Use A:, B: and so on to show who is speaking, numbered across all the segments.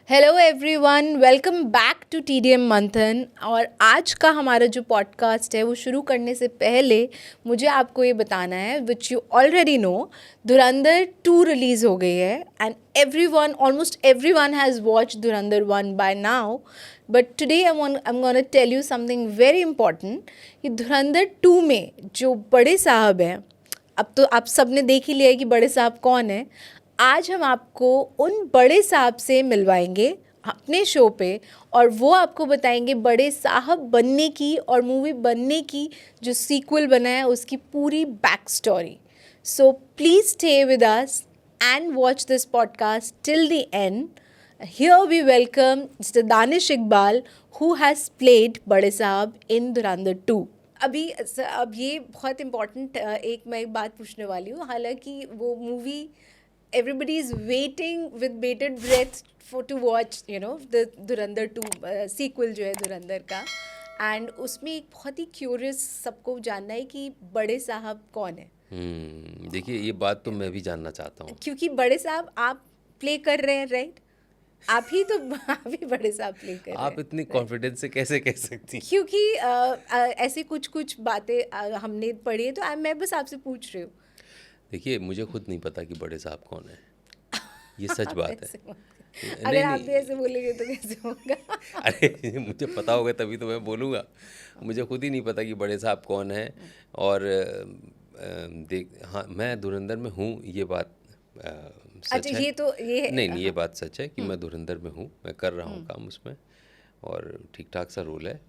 A: Hello everyone, welcome back to TDM Manthan. और आज का हमारा जो पॉडकास्ट है वो शुरू करने से पहले मुझे आपको ये बताना है, which you already know, Dhurandhar 2 release हो गई है and everyone, almost everyone has watch Dhurandhar 1 by now. But today I am gonna tell you something very important कि धुरंधर 2 में जो बड़े साहब हैं, अब तो आप सब ने देख ही लिया है कि बड़े साहब कौन है। आज हम आपको उन बड़े साहब से मिलवाएंगे अपने शो पे और वो आपको बताएंगे बड़े साहब बनने की और मूवी बनने की जो सीक्वल बना है उसकी पूरी back story. So please stay with us and watch this podcast till the end. Here we welcome mister Danish Iqbal who has played Bade Sahab इन धुरंधर 2। अब ये बहुत इम्पॉर्टेंट मैं एक बात पूछने वाली हूँ। हालांकि वो movie everybody is waiting with bated breath to watch the Dhurandhar 2 sequel जो है धुरंधर का। एंड उसमें एक बहुत ही क्यूरियस सबको जानना है कि बड़े साहब कौन है।
B: देखिए, ये बात तो मैं भी जानना चाहता हूँ
A: क्योंकि बड़े साहब आप प्ले कर रहे हैं, राइट? आप ही बड़े साहब प्ले कर रहे हैं।
B: आप इतनी कॉन्फिडेंस से कैसे कह सकती हैं?
A: क्योंकि ऐसे कुछ बातें हमने पढ़ी है, तो मैं बस आपसे पूछ रही हूँ।
B: देखिए, मुझे खुद नहीं पता कि बड़े साहब कौन है। ये सच बात है।
A: अगर आप भी ऐसे बोलेंगे तो कैसे होगा?
B: अरे मुझे पता होगा तभी तो मैं बोलूँगा। मुझे खुद ही नहीं पता कि बड़े साहब कौन है। और हाँ, मैं धुरंधर में हूँ, ये बात सच
A: अच्छा,
B: है।
A: ये
B: नहीं, ये बात सच है कि मैं धुरंधर में हूँ, मैं कर रहा हूँ काम उसमें और ठीक ठाक सा रोल है।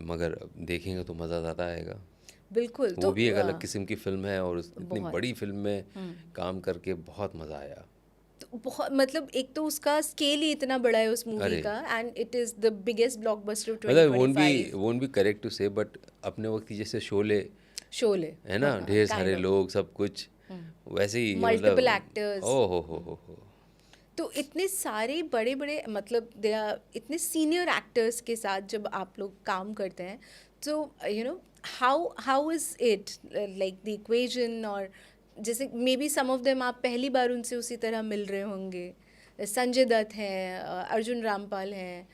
B: मगर देखेंगे तो मज़ा ज़्यादा आएगा।
A: बिल्कुल।
B: वो भी एक अलग किस्म की फिल्म है और इतनी
A: बहुत
B: बड़ी फिल्म में काम करके बहुत मज़ा आया।
A: तो बहुत, मतलब एक तो उसका स्केल ही इतना बड़ा है उस मूवी
B: अरे
A: का, and it is the biggest blockbuster
B: मतलब
A: 2025।
B: वोंट बी करेक्ट टू से, बट अपने वक्त की जैसे शोले
A: शोले
B: है ना, ढेर सारे लोग, सब कुछ वैसे ही ये
A: मल्टीपल
B: मतलब
A: एक्टर्स।
B: ओ हो।
A: तो इतने सारे बड़े बड़े, मतलब दे आर इतने सीनियर एक्टर्स के साथ जब आप लोग काम करते हैं, तो how is it like the equation? और जैसे maybe some of them आप पहली बार उनसे उसी तरह मिल रहे होंगे। संजय दत्त हैं, अर्जुन रामपाल हैं,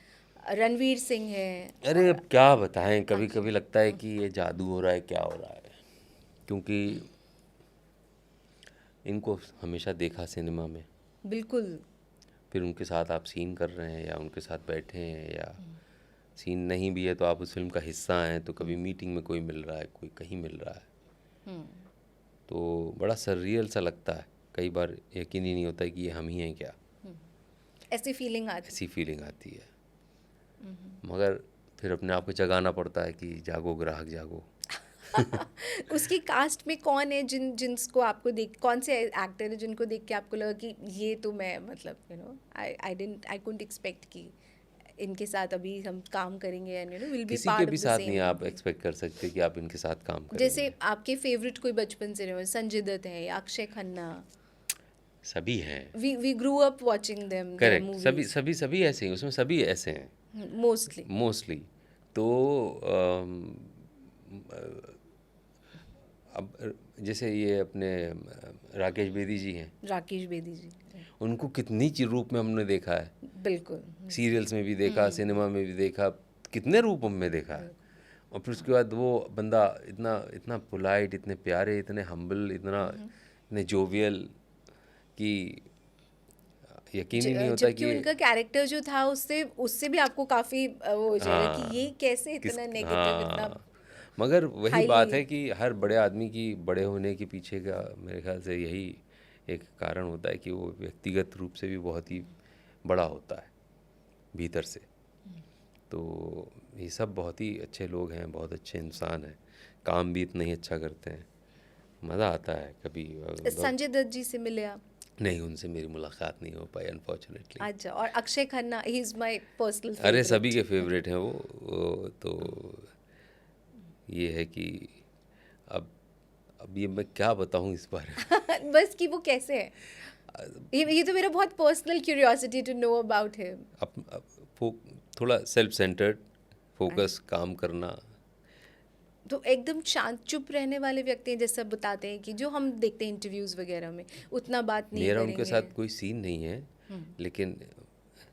A: रणवीर सिंह हैं।
B: अरे अब क्या बताएं, कभी कभी लगता है कि ये जादू हो रहा है, क्या हो रहा है, क्योंकि इनको हमेशा देखा सिनेमा में,
A: बिल्कुल।
B: फिर उनके साथ आप सीन कर रहे हैं या उनके साथ बैठे हैं या सीन नहीं भी है तो आप उस फिल्म का हिस्सा हैं, तो कभी मीटिंग में कोई मिल रहा है, कोई कहीं मिल रहा है, तो बड़ा सररियल सा लगता है। कई बार यकीन ही नहीं होता है कि ये हम ही हैं क्या।
A: ऐसी फीलिंग
B: आती है। मगर फिर अपने आप को जगाना पड़ता है कि जागो ग्राहक जागो।
A: उसकी कास्ट में कौन है जिनको आपको देख, कौन से एक्टर है जिनको देख के आपको लगा कि ये तो मैं, मतलब आई कुडंट एक्सपेक्ट कि इनके साथ अभी हम काम करेंगे एंड विल बी
B: किसी के
A: पार्ट ऑफ
B: भी
A: द
B: साथ नहीं
A: सेम
B: आप
A: मूवी।
B: एक्सपेक्ट कर सकते कि आप इनके साथ काम
A: जैसे
B: करेंगे।
A: आपके फेवरेट कोई बचपन से रहे हो, संजय दत्त है या अक्षय खन्ना?
B: सभी हैं।
A: We grew up watching their
B: correct,
A: movies
B: सभी ऐसे हैं, उसमें सभी ऐसे हैं
A: मोस्टली।
B: मोस्टली। तो अब जैसे ये अपने राकेश बेदी जी हैं,
A: राकेश बेदी जी,
B: उनको कितनी रूप में हमने देखा है।
A: बिल्कुल।
B: सीरियल्स में भी देखा, सिनेमा में भी देखा, कितने रूप में देखा है। और फिर उसके बाद वो बंदा इतना इतना पोलाइट, इतने प्यारे, इतने हम्बल, इतने जोवियल कि यकीन ही नहीं होता
A: जबकि
B: कि
A: उनका कैरेक्टर जो था उससे उससे भी आपको काफ़ी वो हो जाएगा कि ये कैसे इतना नेगेटिव, इतना
B: हाँ, मगर वही बात
A: हाईली।
B: है कि हर बड़े आदमी की बड़े होने के पीछे का मेरे ख्याल से यही एक कारण होता है कि वो व्यक्तिगत रूप से भी बहुत ही बड़ा होता है भीतर से। तो ये सब बहुत ही अच्छे लोग हैं, बहुत अच्छे इंसान हैं, काम भी इतना ही अच्छा करते हैं, मज़ा आता है कभी।
A: संजय दत्त जी से मिले आप?
B: नहीं, उनसे मेरी मुलाकात नहीं हो पाई अनफॉर्चुनेटली।
A: अच्छा। और Akshay Khanna, he is my personal
B: अरे सभी के
A: फेवरेट।
B: फेवरेट हैं वो तो ये है कि अब ये मैं क्या बताऊं इस बारे में।
A: बस कि वो कैसे है, ये तो मेरा बहुत personal curiosity to know about him.
B: थोड़ा सेल्फ सेंटर्ड, फोकस, काम करना।
A: तो एकदम शांत चुप रहने वाले व्यक्ति हैं, जैसे आप बताते हैं कि जो हम देखते हैं इंटरव्यूज़ वगैरह में, उतना बात नहीं
B: मेरा उनके
A: करेंगे।
B: साथ कोई सीन नहीं है, लेकिन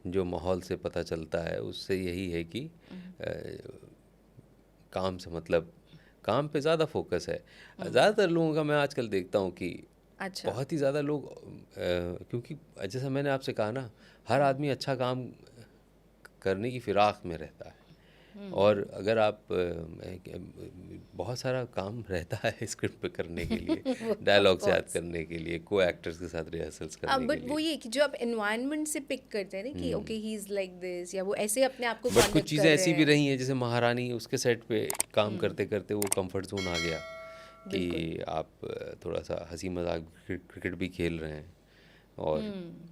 B: जो माहौल से पता चलता है उससे यही है कि काम से मतलब, काम पे ज़्यादा फोकस है। ज़्यादातर लोगों का मैं आजकल देखता हूँ कि
A: अच्छा।
B: बहुत ही ज़्यादा लोग क्योंकि जैसा मैंने आपसे कहा ना, हर आदमी अच्छा काम करने की फिराक में रहता है। और अगर आप बहुत सारा काम रहता है स्क्रिप्ट पे करने के लिए, डायलॉग्स याद करने के लिए, को एक्टर्स के साथ रिहर्सल्स करने के
A: बट वो
B: लिए।
A: ये कि जो आप एनवायरनमेंट से पिक करते हैं ना कि okay he is like this, या वो ऐसे अपने आप को
B: बट कुछ
A: कॉन्डक्ट
B: चीज़ें
A: कर रहे
B: ऐसी भी
A: हैं।
B: रही हैं, जैसे महारानी, उसके सेट पे काम करते करते वो कंफर्ट जोन आ गया कि आप थोड़ा सा हंसी मजाक क्रिकेट भी खेल रहे हैं, और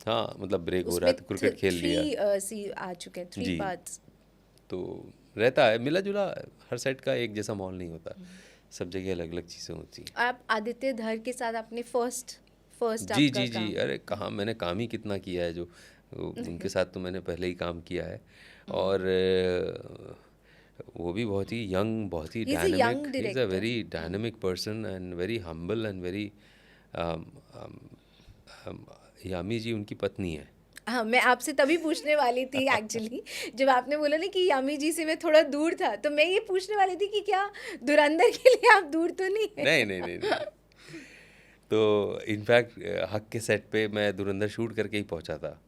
B: हाँ मतलब ब्रेक हो रहा
A: उसमें
B: है तो क्रिकेट खेल लिया।
A: सी आ चुके हैं, 3
B: जी,
A: पार्ट्स।
B: तो रहता है मिला जुला, हर सेट का एक जैसा माहौल नहीं होता, सब जगह अलग अलग चीज़ें होती हैं।
A: आप आदित्य धर के साथ अपने फर्स्ट
B: जी
A: आपका
B: जी जी,
A: काम।
B: अरे कहाँ, मैंने काम ही कितना किया है, जो उनके साथ तो मैंने पहले ही काम किया है। और वो भी बहुत ही यंग, बहुत ही
A: he is a
B: dynamic,
A: young
B: he is a
A: director.
B: Very dynamic person and very humble and very, Yami ji उनकी पत्नी है।
A: हाँ, मैं आपसे तभी पूछने वाली थी एक्चुअली, जब आपने बोला ना कि यामी जी से मैं थोड़ा दूर था, तो मैं ये पूछने वाली थी कि क्या धुरंधर के लिए आप दूर तो नहीं है?
B: नहीं नहीं नहीं नहीं, तो इनफैक्ट हक के सेट पे मैं धुरंधर शूट करके ही पहुंचा था।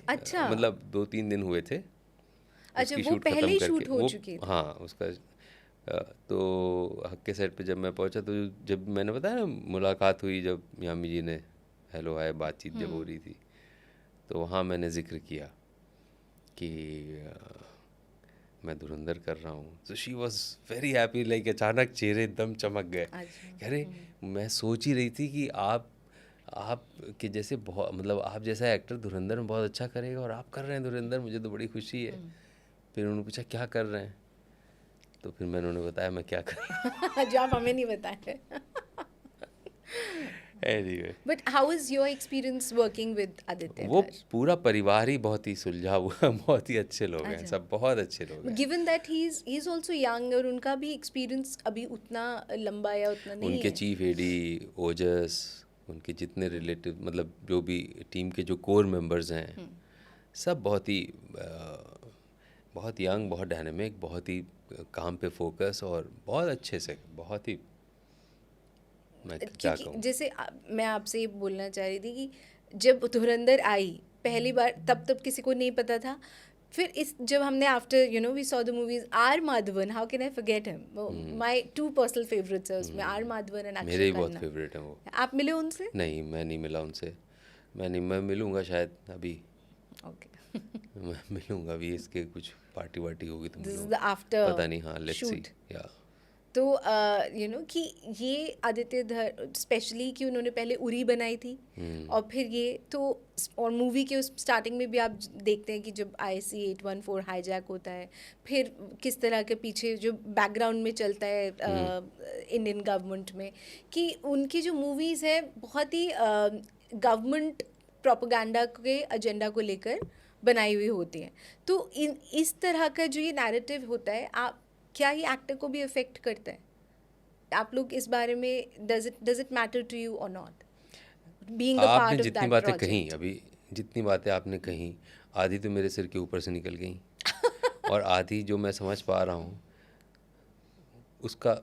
A: अच्छा।
B: मतलब 2-3 दिन हुए थे
A: अच्छा,
B: उसकी
A: वो
B: शूट
A: पहले
B: ख़त्म
A: ही
B: करके,
A: शूट हो
B: वो
A: चुकी थी।
B: हाँ उसका तो हक के सेट पे जब मैं पहुंचा, तो जब मैंने बताया ना मुलाकात हुई, जब यामी जी ने हेलो हाय बातचीत जब हो रही थी, तो वहाँ मैंने जिक्र किया कि मैं धुरंधर कर रहा हूँ। तो she was very happy, like अचानक चेहरे एकदम चमक गए।
A: अच्छा।
B: कह रहे मैं सोच ही रही थी कि आप के जैसे बहुत, मतलब आप जैसा एक्टर धुरंधर में बहुत अच्छा करेगा, और आप कर रहे हैं धुरंधर, मुझे तो बड़ी खुशी है। फिर उन्होंने पूछा क्या कर रहे हैं, तो फिर मैंने उन्हें बताया मैं क्या कर रहा
A: जो आप हमें नहीं बताए।
B: हूँ। Anyway,
A: but how is your experience working with Aditya
B: वो
A: धर?
B: पूरा परिवार ही बहुत ही सुलझा हुआ बहुत ही अच्छे लोग हैं,
A: अच्छा।
B: सब बहुत अच्छे लोग हैं।
A: Given that he is also young, और उनका भी एक्सपीरियंस अभी उतना लंबा या उतना नहीं
B: उनके
A: है।
B: चीफ एडी ओजस, उनके जितने रिलेटिव, मतलब जो भी टीम के जो कोर मेंबर्स हैं, सब बहुत यंग, बहुत डायनेमिक, बहुत ही काम पे फोकस, और बहुत अच्छे से, बहुत ही, मैं क्या
A: क्योंकि
B: कहूँ।
A: जैसे मैं आपसे ये बोलना चाह रही थी कि जब धुरंधर आई पहली बार, तब किसी को नहीं पता था। फिर इस जब हमने after we saw the movies R Madhavan, how can I forget him, my 2 personal favourites है उसमें, आर माधवन एंड
B: मेरे
A: अक्षय
B: ही बहुत
A: खन्ना।
B: फेवरेट हैं वो।
A: आप मिले उनसे?
B: नहीं, मैं नहीं मिला उनसे। मैं मिलूँगा शायद अभी।
A: ओके।
B: मैं मिलूँगा अभी, इसके कुछ पार्टी वार्टी होगी तो
A: दिस इज द
B: मिलूँगा,
A: आफ्टर
B: पता नहीं। हाँ, लेट्स सी।
A: शूट।
B: या
A: तो कि ये आदित्य धर स्पेशली कि उन्होंने पहले उरी बनाई थी, और फिर ये तो, और मूवी के उस स्टार्टिंग में भी आप देखते हैं कि जब IC-814 हाईजैक होता है, फिर किस तरह के पीछे जो बैकग्राउंड में चलता है इंडियन गवर्नमेंट में, कि उनकी जो मूवीज़ है बहुत ही गवर्नमेंट प्रोपेगेंडा के एजेंडा को लेकर बनाई हुई होती हैं। तो इस तरह का जो ये नैरेटिव होता है, आप क्या ये एक्टर को भी अफेक्ट करता है? आप लोग इस बारे में, does it matter to you और नॉट, बीइंग अ
B: आपने
A: पार्ट ऑफ
B: जितनी
A: दैट
B: बातें कही
A: प्रोजेक्ट?
B: अभी, जितनी बातें आपने कही, आधी तो मेरे सिर के ऊपर से निकल गई, और आधी जो मैं समझ पा रहा हूँ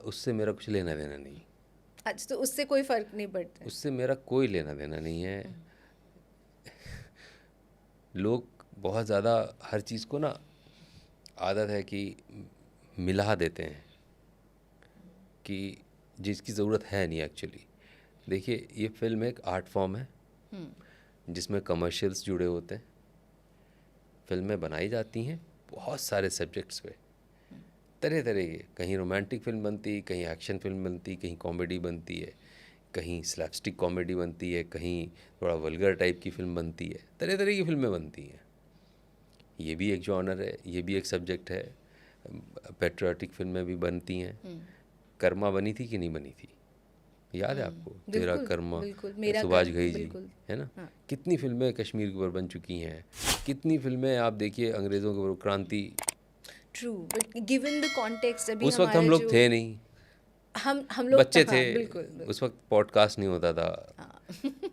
B: उससे मेरा कुछ लेना देना नहीं।
A: अच्छा, तो उससे कोई फर्क नहीं पड़ता?
B: उससे मेरा कोई लेना देना नहीं है। लोग बहुत ज़्यादा हर चीज़ को ना, आदत है कि मिला देते हैं, कि जिसकी ज़रूरत है नहीं एक्चुअली। देखिए, ये फिल्म एक आर्ट फॉर्म है जिसमें कमर्शियल्स जुड़े होते हैं। फिल्में बनाई जाती हैं बहुत सारे सब्जेक्ट्स पे, तरह तरह के, कहीं रोमांटिक फिल्म बनती, कहीं एक्शन फिल्म बनती, कहीं कॉमेडी बनती है, कहीं स्लैपस्टिक कॉमेडी बनती है, कहीं थोड़ा वल्गर टाइप की फिल्म बनती है, तरह तरह की फिल्में बनती हैं। ये भी एक जॉनर है, ये भी एक सब्जेक्ट है। पेट्रियाटिक फिल्में भी बनती हैं। कर्मा बनी थी कि नहीं बनी थी, याद है आपको? तेरा
A: बिल्कुल
B: कर्मा,
A: बिल्कुल, मेरा
B: सुभाष
A: कर्म,
B: घई जी,
A: बिल्कुल।
B: है ना?
A: हाँ।
B: कितनी फिल्में कश्मीर के ऊपर बन चुकी हैं, कितनी फिल्में आप देखिए अंग्रेज़ों के ऊपर, क्रांति।
A: True, but given the context अभी
B: उस वक्त हम
A: हमारे
B: लोग
A: जो
B: थे नहीं,
A: हम लोग
B: बच्चे थे।
A: हाँ, बिल्कुल बिल्कुल।
B: उस वक्त पॉडकास्ट नहीं होता था,
A: हाँ।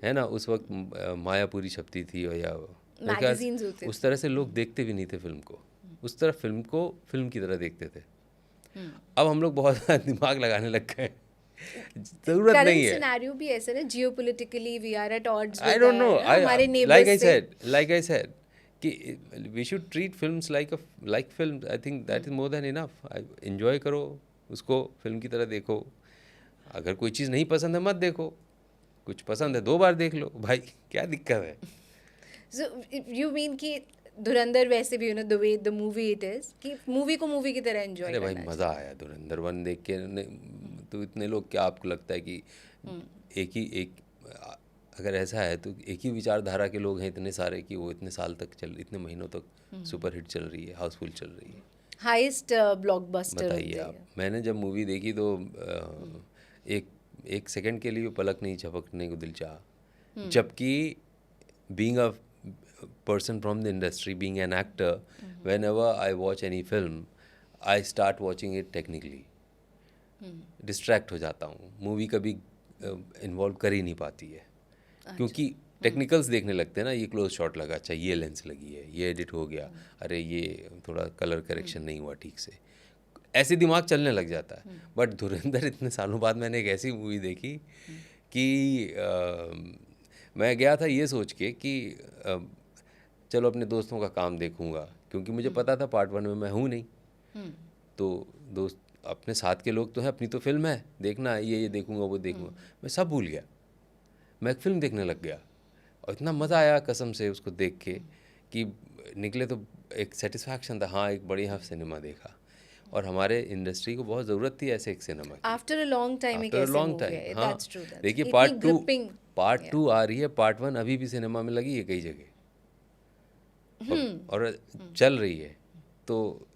B: है ना? उस वक्त मायापुरी छपती थी, और या मेरे ख्याल से
A: Magazines होते
B: उस तरह से लोग देखते भी नहीं थे फिल्म को, उस तरह फिल्म को फिल्म की तरह देखते थे। अब हम लोग बहुत दिमाग लगाने लग गए, जरूरत
A: करंट
B: नहीं है।
A: सिनेरियो भी ऐसे ना, geopolitically we are at odds
B: I
A: with
B: don't know,
A: हमारे
B: like I
A: नेबर्स से।
B: said, कि we should treat films like films. I think that is more than enough. Enjoy करो उसको, फिल्म की तरह देखो। अगर कोई चीज़ नहीं पसंद है मत देखो, कुछ पसंद है 2 बार देख लो भाई, क्या दिक्कत है।
A: So you mean कि धुरंधर वैसे भी the way the movie it is, कि मूवी को मूवी की तरह एंजॉय
B: अरे भाई
A: करना
B: मज़ा आया धुरंधर 1 देख के तो इतने लोग, क्या आपको लगता है कि एक अगर ऐसा है तो एक ही विचारधारा के लोग हैं इतने सारे कि वो इतने साल तक इतने महीनों तक सुपर हिट चल रही है, हाउसफुल चल रही है।
A: Highest blockbuster.
B: बताइए आप, मैंने जब मूवी देखी तो एक सेकंड के लिए पलक नहीं झपकने को दिल चाहा, जबकि being a person from the industry, being an actor, whenever I watch any film, I start watching it technically. Distract हो जाता हूँ, मूवी कभी इन्वॉल्व कर ही नहीं पाती है, क्योंकि टेक्निकल्स देखने लगते हैं ना, ये क्लोज शॉट लगा, अच्छा ये लेंस लगी है, ये एडिट हो गया, अरे ये थोड़ा कलर करेक्शन नहीं हुआ ठीक से, ऐसे दिमाग चलने लग जाता है। बट धुरंधर इतने सालों बाद मैंने एक ऐसी मूवी देखी कि मैं गया था ये सोच के कि चलो अपने दोस्तों का काम देखूंगा, क्योंकि मुझे पता था पार्ट 1 में मैं हूँ नहीं, तो दोस्त अपने साथ के लोग तो हैं, अपनी तो फिल्म है, देखना है, ये देखूंगा वो देखूंगा, मैं सब भूल गया, मैं एक फिल्म देखने लग गया और इतना मज़ा आया कसम से उसको देख के कि निकले तो एक सेटिस्फैक्शन था, हाँ एक बढ़िया सिनेमा देखा। और हमारे इंडस्ट्री को बहुत ज़रूरत थी ऐसे एक सिनेमा की।
A: आफ्टर अ लॉन्ग टाइम, एक ऐसे मूवी है,
B: हाँ
A: दैट्स ट्रू।
B: देखिए पार्ट 2 आ रही है, पार्ट 1 अभी भी सिनेमा में लगी है कई जगह और चल रही है, तो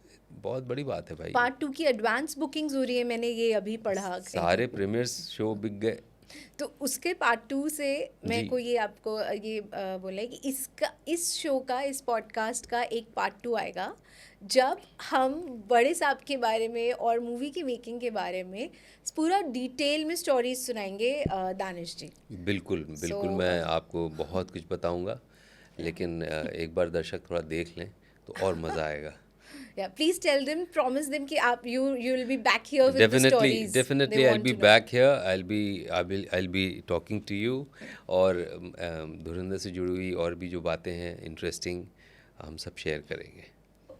B: बहुत बड़ी बात है भाई।
A: पार्ट 2 की एडवांस बुकिंग्स हो रही है, मैंने ये अभी पढ़ा।
B: सारे प्रीमियर्स शो बिक गए,
A: तो उसके पार्ट 2 से मैं को ये आपको ये बोला है कि इस शो का, इस पॉडकास्ट का एक पार्ट 2 आएगा, जब हम बड़े साहब के बारे में और मूवी की मेकिंग के बारे में पूरा डिटेल में स्टोरीज सुनाएंगे दानिश जी।
B: बिल्कुल बिल्कुल, मैं आपको बहुत कुछ बताऊंगा, लेकिन एक बार दर्शक थोड़ा देख लें तो और मज़ा आएगा।
A: Yeah, please tell them, promise them कि आप you will be back here with the stories.
B: Definitely I'll be back here. I'll be talking to you, और धुरंधर से जुड़ी हुई और भी जो बातें हैं इंटरेस्टिंग हम सब शेयर करेंगे।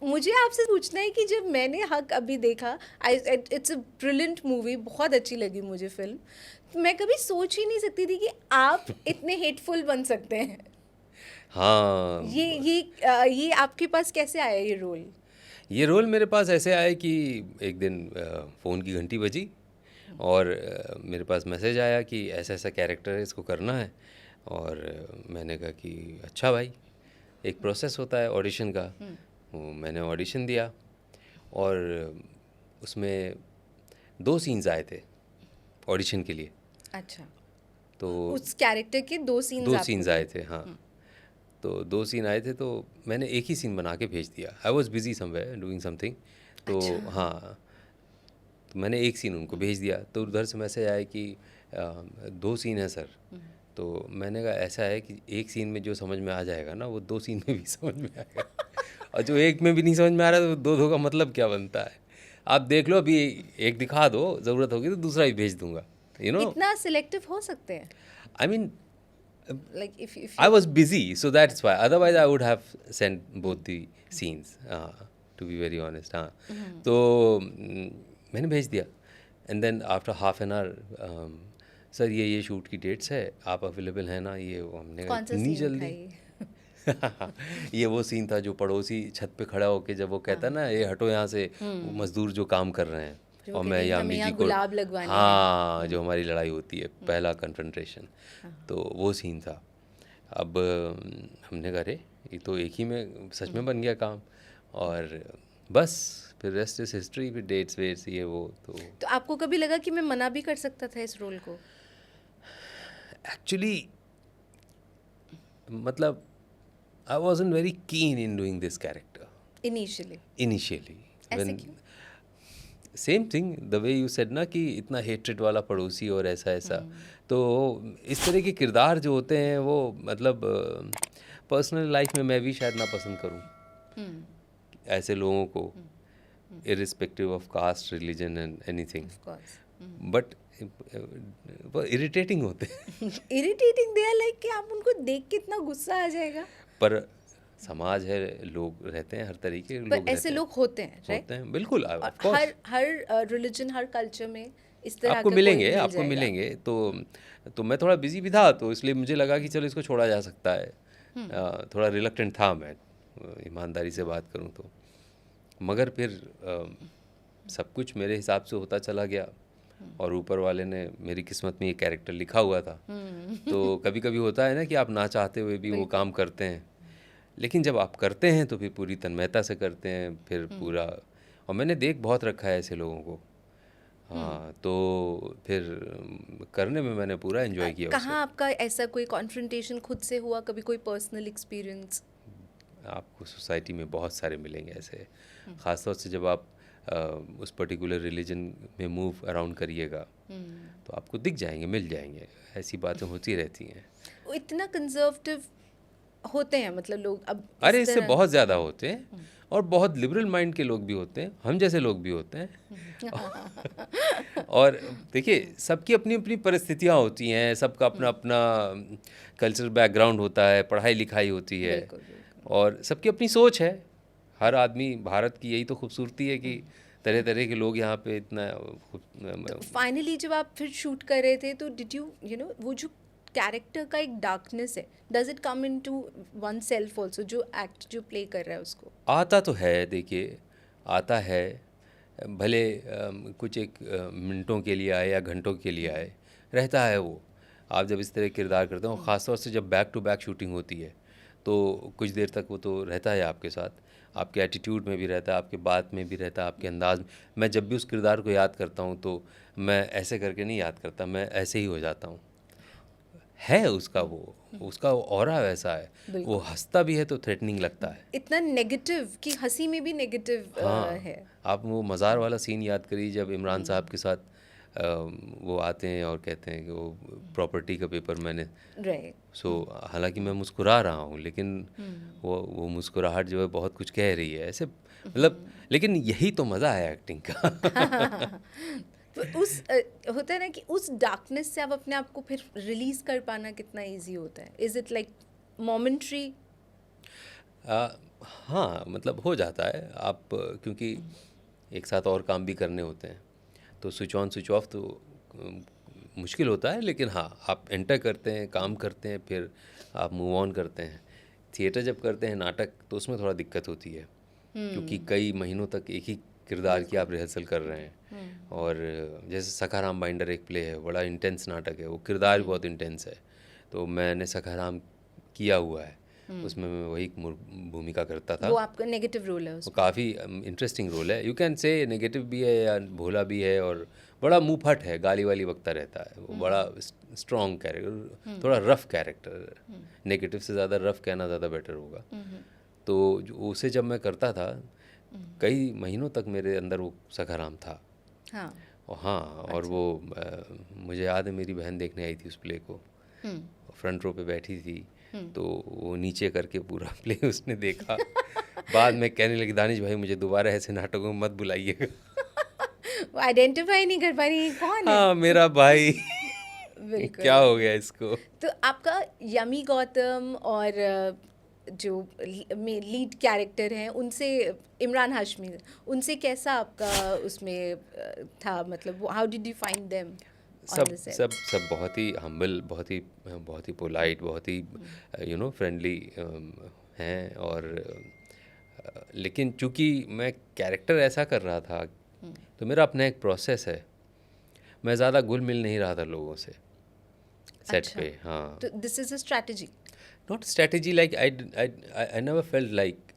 A: मुझे आपसे पूछना है कि जब मैंने हक अभी देखा, इट्स अ ब्रिलियंट मूवी, बहुत अच्छी लगी मुझे फिल्म। मैं कभी सोच ही नहीं सकती थी कि आप इतने हेटफुल बन सकते हैं।
B: हाँ,
A: ये आपके पास कैसे आया ये रोल?
B: ये रोल मेरे पास ऐसे आया कि एक दिन फ़ोन की घंटी बजी और मेरे पास मैसेज आया कि ऐसा ऐसा कैरेक्टर है, इसको करना है। और मैंने कहा कि अच्छा भाई, एक प्रोसेस होता है ऑडिशन का। वो मैंने ऑडिशन दिया और उसमें 2 सीन्स आए थे ऑडिशन के लिए।
A: अच्छा,
B: तो
A: उस कैरेक्टर के 2 सीन्स
B: आए थे, हाँ। तो 2 सीन आए थे, तो मैंने एक ही सीन बना के भेज दिया। I was busy somewhere doing something, तो हाँ, तो मैंने एक सीन उनको भेज दिया। तो उधर से मैसेज आया कि 2 सीन है सर। तो मैंने कहा ऐसा है कि एक सीन में जो समझ में आ जाएगा ना, वो 2 सीन में भी समझ में आएगा और जो एक में भी नहीं समझ में आ रहा है तो 2 का मतलब क्या बनता है। आप देख लो, अभी एक दिखा दो, ज़रूरत होगी तो दूसरा भी भेज दूंगा।
A: इतना सिलेक्टिव हो सकते हैं?
B: I mean,
A: like if
B: I was busy, so that's why. Otherwise, I would have sent both the scenes. To be very honest, हाँ। तो मैंने भेज दिया, and then after half an hour, sir ये शूट की डेट्स है, आप available हैं ना? ये हमने कहा इतनी जल्दी। ये वो सीन था जो पड़ोसी छत पे खड़ा होके जब वो कहता ना, ये हटो यहाँ से, मजदूर जो काम कर रहे हैं, और मैं यामी जी को
A: गुलाब लगवाने,
B: हाँ, जो हमारी लड़ाई होती है, पहला कन्फ्रंटेशन, तो वो सीन था। अब हमने कहा अरे ये तो एक ही में सच में बन गया काम, और बस फिर रेस्ट इज हिस्ट्री, फिर डेट्स वेट्स ये वो। तो
A: आपको कभी लगा कि मैं मना भी कर सकता था इस रोल को?
B: एक्चुअली मतलब आई wasn't very keen in doing this character initially.
A: ऐसे क्यों?
B: Same thing the way you said ना, कि इतना हेट्रेड वाला पड़ोसी और ऐसा। तो इस तरह के किरदार जो होते हैं वो मतलब पर्सनल लाइफ में मैं भी शायद ना पसंद करूं ऐसे लोगों को, irrespective of caste, religion and anything,
A: of course.
B: But वो इरिटेटिंग होते हैं।
A: इरिटेटिंग दे आर लाइक कि आप उनको देख के इतना गुस्सा आ जाएगा।
B: पर समाज है, लोग रहते हैं, हर तरीके के
A: पर
B: लोग
A: ऐसे
B: रहते हैं,
A: लोग होते हैं, राइट?
B: होते हैं बिल्कुल,
A: और
B: of course.
A: Her religion, her culture में इस तरह
B: आपको
A: का
B: मिलेंगे,
A: कोई मिल
B: आपको
A: जाएगा।
B: मिलेंगे। तो मैं थोड़ा बिजी भी था, तो इसलिए मुझे लगा कि चलो इसको छोड़ा जा सकता है। थोड़ा रिलक्टेंट था मैं, ईमानदारी से बात करूं तो। मगर फिर सब कुछ मेरे हिसाब से होता चला गया, और ऊपर वाले ने, मेरी किस्मत में ये कैरेक्टर लिखा हुआ था। तो कभी कभी होता है ना कि आप ना चाहते हुए भी वो काम करते हैं, लेकिन जब आप करते हैं तो फिर पूरी तन्मयता से करते हैं, फिर पूरा। और मैंने देख बहुत रखा है ऐसे लोगों को। हाँ, तो फिर करने में मैंने पूरा एंजॉय किया उसे।
A: कहाँ आपका ऐसा कोई कॉन्फ्रंटेशन खुद से हुआ, कभी कोई पर्सनल एक्सपीरियंस?
B: आपको सोसाइटी में बहुत सारे मिलेंगे ऐसे, ख़ासतौर से जब आप उस पर्टिकुलर रिलीजन में मूव अराउंड करिएगा, तो आपको दिख जाएंगे, मिल जाएंगे, ऐसी बातें होती रहती हैं।
A: वो इतना कंजर्वेटिव होते हैं मतलब लोग अब
B: अरे
A: इस
B: इससे
A: तरह?
B: बहुत ज़्यादा होते हैं, और बहुत लिबरल माइंड के लोग भी होते हैं, हम जैसे लोग भी होते हैं। और देखिए, सबकी अपनी अपनी परिस्थितियाँ होती हैं, सबका अपना अपना कल्चरल बैकग्राउंड होता है, पढ़ाई लिखाई होती है,
A: बिल्कुल, बिल्कुल।
B: और सबकी अपनी सोच है। हर आदमी, भारत की यही तो खूबसूरती है कि तरह तरह के लोग यहाँ पे इतना
A: तो फाइनली जब आप फिर शूट कर रहे थे, तो डिड यू नो वो जो कैरेक्टर का एक डार्कनेस है, does it come into one self also, जो प्ले कर रहा है उसको?
B: आता तो है, देखिए आता है, भले कुछ एक मिनटों के लिए आए या घंटों के लिए आए, रहता है वो। आप जब इस तरह किरदार करते हो, ख़ासतौर से जब बैक टू बैक शूटिंग होती है, तो कुछ देर तक वो तो रहता है आपके साथ, आपके एटीट्यूड में भी रहता है, आपके बात में भी रहता है, आपके अंदाज में। मैं जब भी उस किरदार को याद करता हूँ, तो मैं ऐसे करके नहीं याद करता, मैं ऐसे ही हो जाता हूँ। है उसका ऑरा वैसा है, वो
A: बिल्कुल।
B: हंसता भी है तो थ्रेटनिंग लगता है।
A: इतना नेगेटिव कि हंसी में भी नेगेटिव
B: हाँ,
A: है।
B: आप वो मज़ार वाला सीन याद करिए, जब इमरान साहब के साथ वो आते हैं और कहते हैं कि वो प्रॉपर्टी का पेपर मैंने,
A: राइट।
B: सो हालांकि मैं मुस्कुरा रहा हूँ, लेकिन वो मुस्कुराहट जो है बहुत कुछ कह रही है ऐसे, मतलब। लेकिन यही तो मज़ा है एक्टिंग का।
A: होता है ना कि उस डार्कनेस से आप अपने आप को फिर रिलीज कर पाना कितना इजी होता है? Is it like momentary?
B: हाँ, मतलब हो जाता है आप, क्योंकि एक साथ और काम भी करने होते हैं, तो स्विच ऑन स्विच ऑफ तो मुश्किल होता है, लेकिन हाँ, आप एंटर करते हैं, काम करते हैं, फिर आप मूव ऑन करते हैं। थिएटर जब करते हैं, नाटक, तो उसमें थोड़ा दिक्कत होती है, क्योंकि कई महीनों तक एक ही किरदार की आप रिहर्सल कर रहे हैं। और जैसे सखाराम बाइंडर एक प्ले है, बड़ा इंटेंस नाटक है, वो किरदार भी बहुत इंटेंस है। तो मैंने सखाराम किया हुआ है, उसमें मैं वही भूमिका करता था।
A: वो आपका नेगेटिव रोल है
B: वो
A: उसमें?
B: काफ़ी इंटरेस्टिंग रोल है, यू कैन से नेगेटिव भी है या भोला भी है, और बड़ा मुंहफट है, गाली वाली बकता रहता है वो, बड़ा स्ट्रॉन्ग कैरेक्टर, थोड़ा रफ कैरेक्टर, नेगेटिव से ज़्यादा रफ कहना ज़्यादा बेटर होगा। तो उसे जब मैं करता था, कई महीनों तक मेरे अंदर वो सखाराम था।
A: हाँ।
B: हाँ, और वो मुझे याद है, मेरी बहन देखने आई थी उस प्ले को, फ्रंट रो पे बैठी थी, तो वो नीचे करके पूरा प्ले उसने देखा। बाद में कहने लगी, दानिश भाई मुझे दोबारा ऐसे नाटकों में मत बुलाइएगा।
A: वो आइडेंटिफाई नहीं कर पा रही कौन है।
B: हाँ, मेरा भाई।
A: बिल्कुल।
B: क्या हो गया इसको।
A: तो आपका यमी गौतम और जो लीड कैरेक्टर हैं उनसे, इमरान हाशमी, उनसे कैसा आपका उसमें था, मतलब how did you find them on
B: सब
A: द सेट?
B: सब बहुत ही हम्बल, बहुत ही पोलाइट, बहुत ही फ्रेंडली हैं। और लेकिन चूंकि मैं कैरेक्टर ऐसा कर रहा था, तो मेरा अपना एक प्रोसेस है, मैं ज़्यादा घुल मिल नहीं रहा था लोगों से सेट पे। हाँ,
A: तो this is a strategy?
B: not strategy, like I never felt like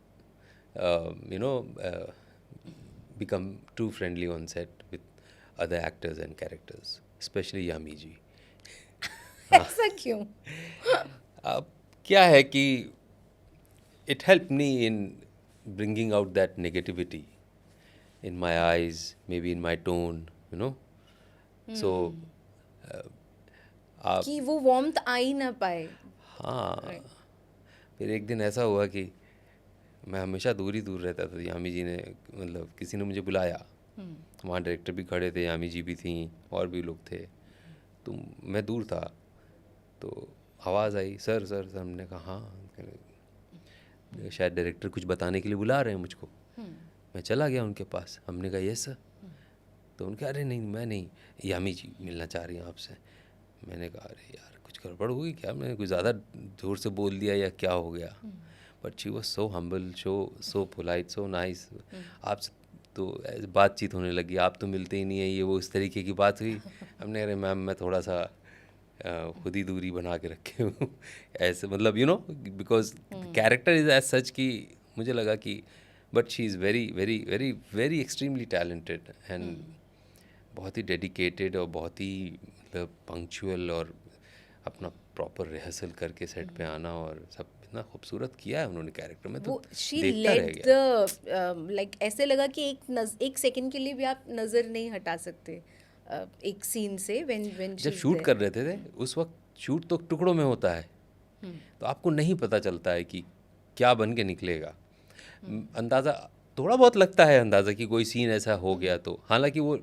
B: become too friendly on set with other actors and characters, especially Yami ji.
A: ऐसा क्यों?
B: अब क्या है कि it helped me in bringing out that negativity in my eyes, maybe in my tone, you know. So आप,
A: कि वो warmth आ ही ना पाए।
B: हाँ, फिर एक दिन ऐसा हुआ कि मैं हमेशा दूर ही दूर रहता था, यामी जी ने मतलब किसी ने मुझे बुलाया, वहाँ डायरेक्टर भी खड़े थे, यामी जी भी थी और भी लोग थे, तो मैं दूर था, तो आवाज़ आई, सर सर सर। हमने कहा हाँ, शायद डायरेक्टर कुछ बताने के लिए बुला रहे हैं मुझको। मैं चला गया उनके पास, हमने कहा यस सर। तो उनके अरे नहीं मैं नहीं, यामी जी मिलना चाह रही हैं आपसे। मैंने कहा अरे यार कुछ गड़बड़ हो गई क्या, मैंने कुछ ज़्यादा जोर से बोल दिया या क्या हो गया। But she was so humble, so polite, so nice. आपसे तो बातचीत होने लगी, आप तो मिलते ही नहीं है, ये वो इस तरीके की बात हुई। हमने अरे मैम मैं थोड़ा सा खुद ही दूरी बना के रखे हूँ ऐसे, मतलब you know because character is as such कि मुझे लगा कि but she is very very very very extremely talented and बहुत ही डेडिकेटेड और बहुत ही मतलब पंक्चुअल, और अपना प्रॉपर रिहर्सल करके सेट पे आना, और सब इतना खूबसूरत किया है उन्होंने कैरेक्टर में, तो
A: वो शी
B: देखता रह
A: लेड
B: गया।
A: द लाइक ऐसे लगा कि एक सेकंड के लिए भी आप नज़र नहीं हटा सकते एक सीन से व्हेन शी
B: जब
A: इज
B: शूट कर
A: देयर।
B: रहे थे उस वक्त शूट तो टुकड़ों में होता है, तो आपको नहीं पता चलता है कि क्या बन के निकलेगा। अंदाज़ा थोड़ा बहुत लगता है, अंदाज़ा कि कोई सीन ऐसा हो गया तो, हालांकि वो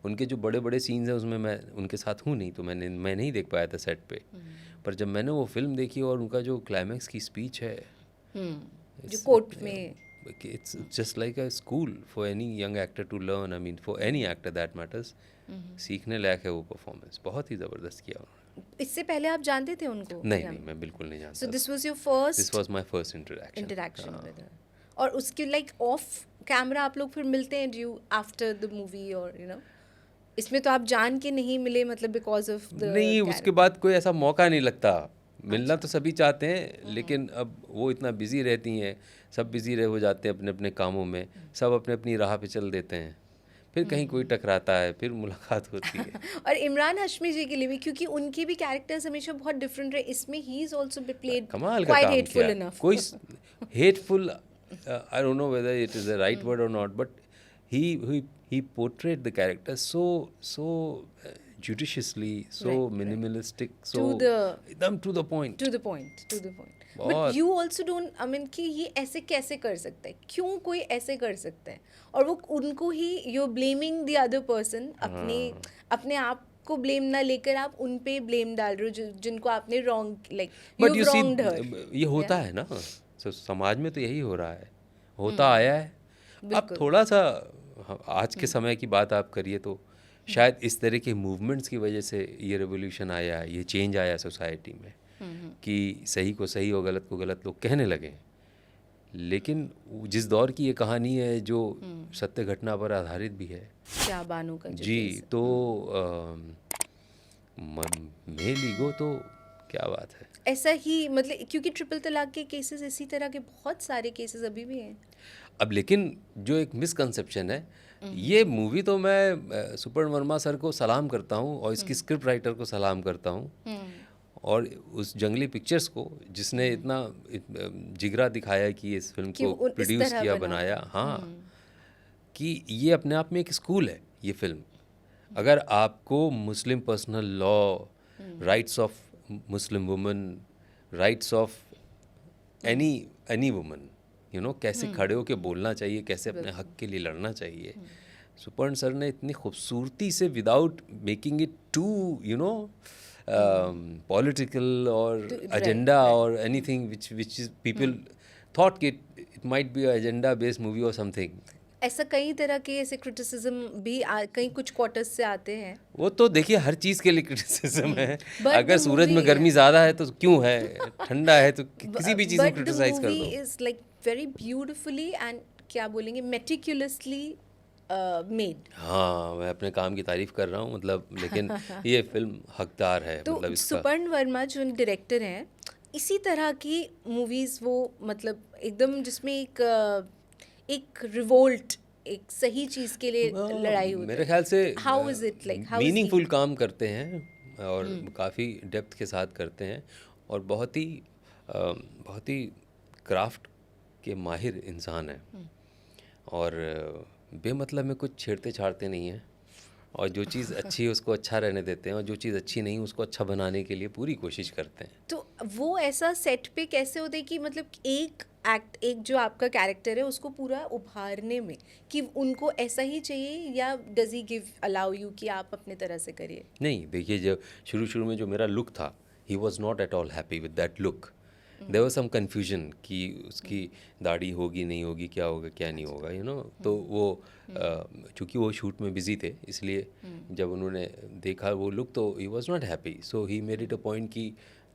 B: उनके जो बड़े बड़े सीन्स हैं उसमें मैं उनके साथ हूँ नहीं, तो मैं नहीं देख पाया था सेट पे। पर जब मैंने वो फिल्म देखी और उनका जो क्लाइमैक्स की स्पीच है,
A: जो कोर्ट में
B: it's just like a school for any young actor to learn, I mean for any actor that matters, सीखने लायक है वो परफॉर्मेंस, बहुत ही ज़बरदस्त किया उन्होंने।
A: इससे पहले आप जानते थे उनको?
B: नहीं नहीं मैं बिल्कुल नहीं जानता
A: सो
B: था।
A: This was your
B: this
A: first
B: was my first interaction.
A: Interaction with her, और उसके लाइक ऑफ कैमरा आप लोग फिर मिलते हैं ड्यू आफ्टर द मूवी, और यू नो इसमें तो आप जान के नहीं मिले मतलब बिकॉज ऑफ द
B: नहीं उसके बाद कोई ऐसा मौका नहीं लगता, मिलना
A: अच्छा।
B: तो सभी चाहते हैं, लेकिन अब वो इतना बिजी रहती हैं, सब बिजी रह हो जाते हैं अपने अपने कामों में, सब अपने अपनी राह पे चल देते हैं, फिर कहीं कोई टकराता है, फिर मुलाकात होती है।
A: और इमरान हाशमी जी के लिए भी, क्योंकि उनके भी कैरेक्टर्स हमेशा बहुत डिफरेंट रहे, इसमें ही इज आल्सो प्लेड
B: कमाल का
A: क्वाइट
B: काम
A: हेटफुल
B: किया,
A: इनफ।
B: कोई hateful, I don't know whether it is the right word or not, but he portrayed the character so judiciously, so
A: Right, right.
B: minimalistic, so
A: To the
B: एकदम to the point।
A: To the point but
B: बहुत
A: you also don't, I mean कि ये ऐसे कैसे कर सकता है, क्यों कोई ऐसे कर सकता है, और वो उनको ही you blaming the other person, अपने आप को ब्लेम ना लेकर आप उन पे ब्लेम डाल रहे हो जिनको आपने wrong like
B: but
A: you
B: you see
A: wronged her.
B: ये होता है ना, समाज में तो यही हो रहा है, होता आया है। अब थोड़ा सा आज के समय की बात आप करिए तो शायद इस तरह के मूवमेंट्स की वजह से ये रेवोल्यूशन आया, ये चेंज आया सोसाइटी में, कि सही को सही और गलत को गलत लोग कहने लगे। लेकिन जिस दौर की ये कहानी है जो सत्य घटना पर आधारित भी है,
A: क्या बानो का जो
B: जी,
A: case है।
B: तो मेल ईगो तो क्या बात है।
A: ऐसा ही मतलब क्योंकि ट्रिपल तलाक के केसेस, इसी तरह के बहुत सारे केसेस अभी भी हैं।
B: अब लेकिन जो एक मिसकंसेप्शन है, ये मूवी तो मैं सुपर्ण वर्मा सर को सलाम करता हूँ और इसकी स्क्रिप्ट राइटर को सलाम करता हूँ, और उस जंगली पिक्चर्स को जिसने इतना जिगरा दिखाया कि इस फिल्म
A: कि
B: को
A: वो इस
B: प्रोड्यूस
A: तरह
B: किया,
A: बना।
B: बनाया, हाँ, कि ये अपने आप में एक स्कूल है ये फिल्म। अगर आपको Muslim personal law, rights of Muslim woman, rights of any woman, you know, कैसे खड़े होके बोलना चाहिए, कैसे अपने हक के लिए लड़ना चाहिए, सुपर्ण सर ने इतनी खूबसूरती से, without making it to you know political or agenda or anything which is people thought कि it might be agenda based movie or something.
A: ऐसा कई तरह के ऐसे क्रिटिसिज्म भी कई कुछ क्वार्टर्स से आते हैं।
B: वो तो देखिए हर चीज़ के लिए क्रिटिसिज्म है,
A: But
B: अगर
A: the
B: सूरज में
A: movie-
B: गर्मी ज़्यादा है तो क्यों है, ठंडा है तो किसी भी चीज़ में क्रिटिसाइज कर
A: बट द
B: दो।
A: Movie is like very beautifully and क्या बोलेंगे मेटिकुलसली मेड।
B: हाँ, मैं अपने काम की तारीफ कर रहा हूँ, मतलब, लेकिन ये फिल्म हकदार है,
A: तो
B: मतलब इसका।
A: सुपर्ण वर्मा जो डायरेक्टर हैं, इसी तरह की मूवीज़ वो मतलब एकदम जिसमें एक रिवोल्ट, एक सही चीज़ के लिए लड़ाई होती है।
B: मेरे ख्याल से
A: how is it like, how
B: meaningful काम करते हैं और काफ़ी डेप्थ के साथ करते हैं, और बहुत ही क्राफ्ट के माहिर इंसान है, और बेमतलब में कुछ छेड़ते छाड़ते नहीं हैं, और जो चीज़ अच्छी है उसको अच्छा रहने देते हैं, और जो चीज़ अच्छी नहीं उसको अच्छा बनाने के लिए पूरी कोशिश करते हैं।
A: तो वो ऐसा सेट पे कैसे होता है कि मतलब एक जो आपका कैरेक्टर है उसको पूरा उभारने में, कि उनको ऐसा ही चाहिए, या does he give allow you कि आप अपने तरह से करिए?
B: नहीं, देखिए, जब शुरू में जो मेरा लुक था, he was not at all happy with that look. There was some confusion कि उसकी दाढ़ी होगी नहीं होगी, क्या होगा क्या नहीं होगा, तो वो चूँकि वो शूट में बिजी थे, इसलिए जब उन्होंने देखा वो लुक तो he was not happy, so he made it a point कि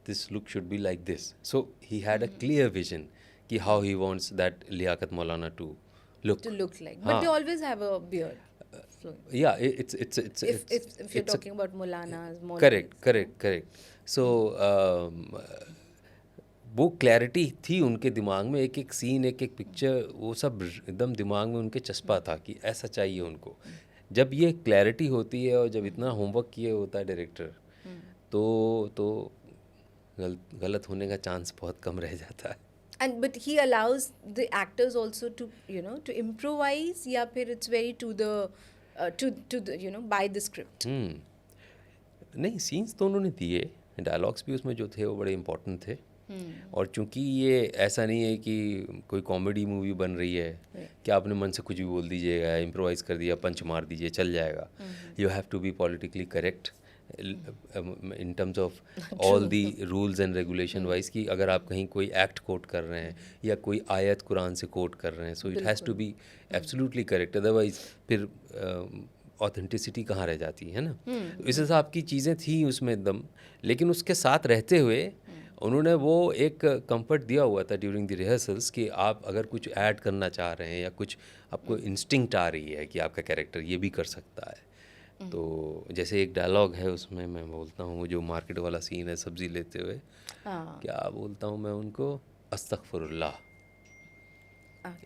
B: this look should be like this. So he had a clear vision कि how he wants that Liyaqat Maulana to look.
A: To look like, but they always have a beard. So
B: Yeah, it's
A: if you're
B: it's a
A: talking about Maulanas,
B: correct
A: Maulanas,
B: correct correct. So वो clarity थी उनके दिमाग में, एक एक scene एक एक picture वो सब एकदम दिमाग में उनके चस्पा था कि ऐसा चाहिए उनको। जब ये क्लैरिटी होती है और जब इतना होमवर्क किए होता है डायरेक्टर, तो गलत होने का चांस बहुत कम रह जाता है।
A: and but he allows the actors also to to improvise, या फिर it's very to the by the script?
B: नहीं, सीन्स तो उन्होंने दिए, डायलॉग्स भी उसमें जो थे वो बड़े इम्पोर्टेंट थे। और चूंकि ये ऐसा नहीं है कि कोई कॉमेडी मूवी बन रही है कि आपने मन से कुछ भी बोल दीजिएगा, इम्प्रोवाइज कर दिया, पंच मार दीजिए, चल जाएगा। You have to be politically correct in terms of all the rules and regulation wise, कि अगर आप कहीं कोई एक्ट कोट कर रहे हैं या कोई आयत कुरान से कोट कर रहे हैं, so it has to be absolutely correct, otherwise फिर ऑथेंटिसिटी कहाँ रह जाती है ना। इस हिसाब की चीज़ें थी उसमें एकदम, लेकिन उसके साथ रहते हुए उन्होंने वो एक कंफर्ट दिया हुआ था ड्यूरिंग द रिहर्सल्स कि आप अगर कुछ ऐड करना चाह रहे हैं या कुछ आपको इंस्टिंक्ट आ रही है कि आपका कैरेक्टर ये भी कर सकता है, तो जैसे एक डायलॉग है उसमें मैं बोलता हूँ, जो मार्केट वाला सीन है सब्ज़ी लेते हुए, क्या बोलता हूँ मैं उनको, अस्तगफिरुल्लाह।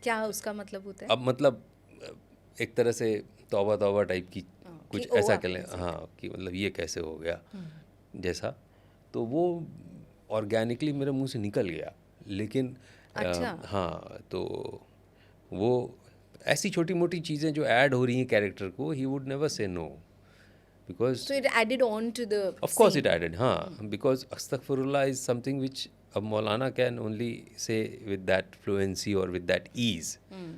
A: क्या उसका मतलब होता है?
B: अब मतलब एक तरह से तौबा तौबा टाइप की कुछ
A: कि
B: ऐसा कह लें, हाँ, कि मतलब ये कैसे हो गया जैसा। तो वो ऑर्गेनिकली मेरे मुंह से निकल गया, लेकिन
A: अच्छा।
B: हाँ, तो वो ऐसी छोटी मोटी चीज़ें जो ऐड हो रही हैं कैरेक्टर को, he would never say no, because
A: So it added on to the
B: of course
A: scene.
B: It added, हाँ, बिकॉज अस्तगफिरुल्लाह is something which a Maulana can only say with that fluency or with that ease.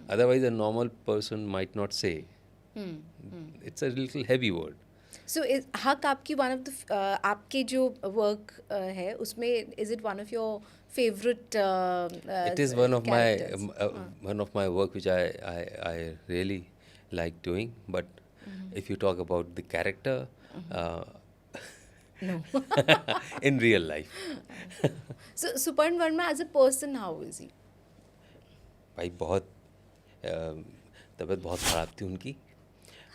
B: Otherwise, a normal person might not say. It's a little heavy word.
A: So is हक आपकी one of the आपके जो work है उसमें is it one of your favorite
B: It is one of my
A: characters?
B: one of my work which I really like doing. But if you talk about the character,
A: No.
B: in real life,
A: So Suparn Verma as a person, how is he?
B: भाई बहुत तबीयत बहुत ख़राब थी उनकी,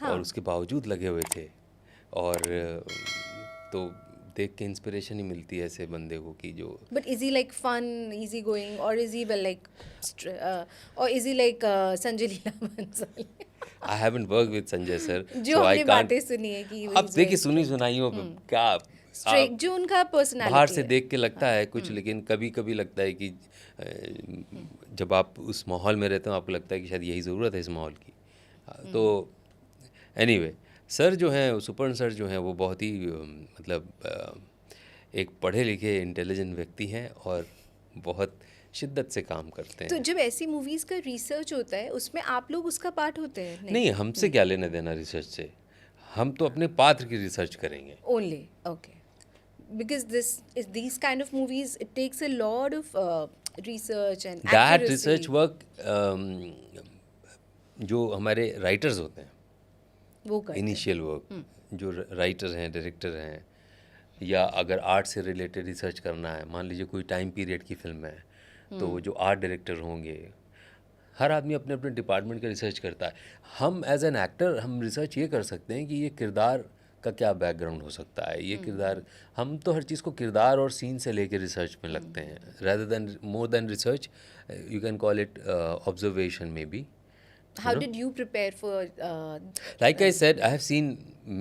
B: और उसके बावजूद लगे हुए थे, और तो देख के इंस्पिरेशन ही मिलती है ऐसे बंदे को कि जो।
A: But is he like fun, easy going, or is he well like, or is he like Sanjay Leela Bhansali?
B: I haven't worked with Sanjay sir,
A: जो
B: so I
A: हमने
B: can't.
A: बातें सुनी है कि
B: अब देखिए, सुनी सुनाइयों पे क्या
A: स्ट्रेट जो उनका पर्सनालिटी
B: बाहर से देख के लगता है कुछ, लेकिन कभी कभी लगता है कि जब आप उस माहौल में रहते हो आपको लगता है कि शायद यही ज़रूरत है इस माहौल की। तो एनीवे, सर जो हैं, सुपर्ण सर जो हैं, वो बहुत ही मतलब एक पढ़े लिखे इंटेलिजेंट व्यक्ति हैं और बहुत शिद्दत से काम करते हैं।
A: तो जब ऐसी मूवीज़ का रिसर्च होता है उसमें आप लोग उसका पार्ट होते हैं?
B: नहीं, हमसे क्या लेना देना रिसर्च से, हम तो अपने पात्र की रिसर्च करेंगे
A: only. Okay, because these kind of movies it takes a lot of research and
B: that
A: accuracy.
B: Research work जो हमारे राइटर्स होते हैं,
A: वो करते हैं।
B: इनिशियल वर्क जो राइटर हैं, डायरेक्टर हैं, या अगर आर्ट से रिलेटेड रिसर्च करना है, मान लीजिए कोई टाइम पीरियड की फिल्म है, तो वो जो आर्ट डायरेक्टर होंगे, हर आदमी अपने अपने डिपार्टमेंट का रिसर्च करता है। हम एज एन एक्टर हम रिसर्च ये कर सकते हैं कि ये किरदार का क्या बैकग्राउंड हो सकता है, ये किरदार, हम तो हर चीज़ को किरदार और सीन से लेके रिसर्च में लगते हैं, rather than more than research, you can call it observation maybe.
A: How did you prepare for
B: Like I said, I have seen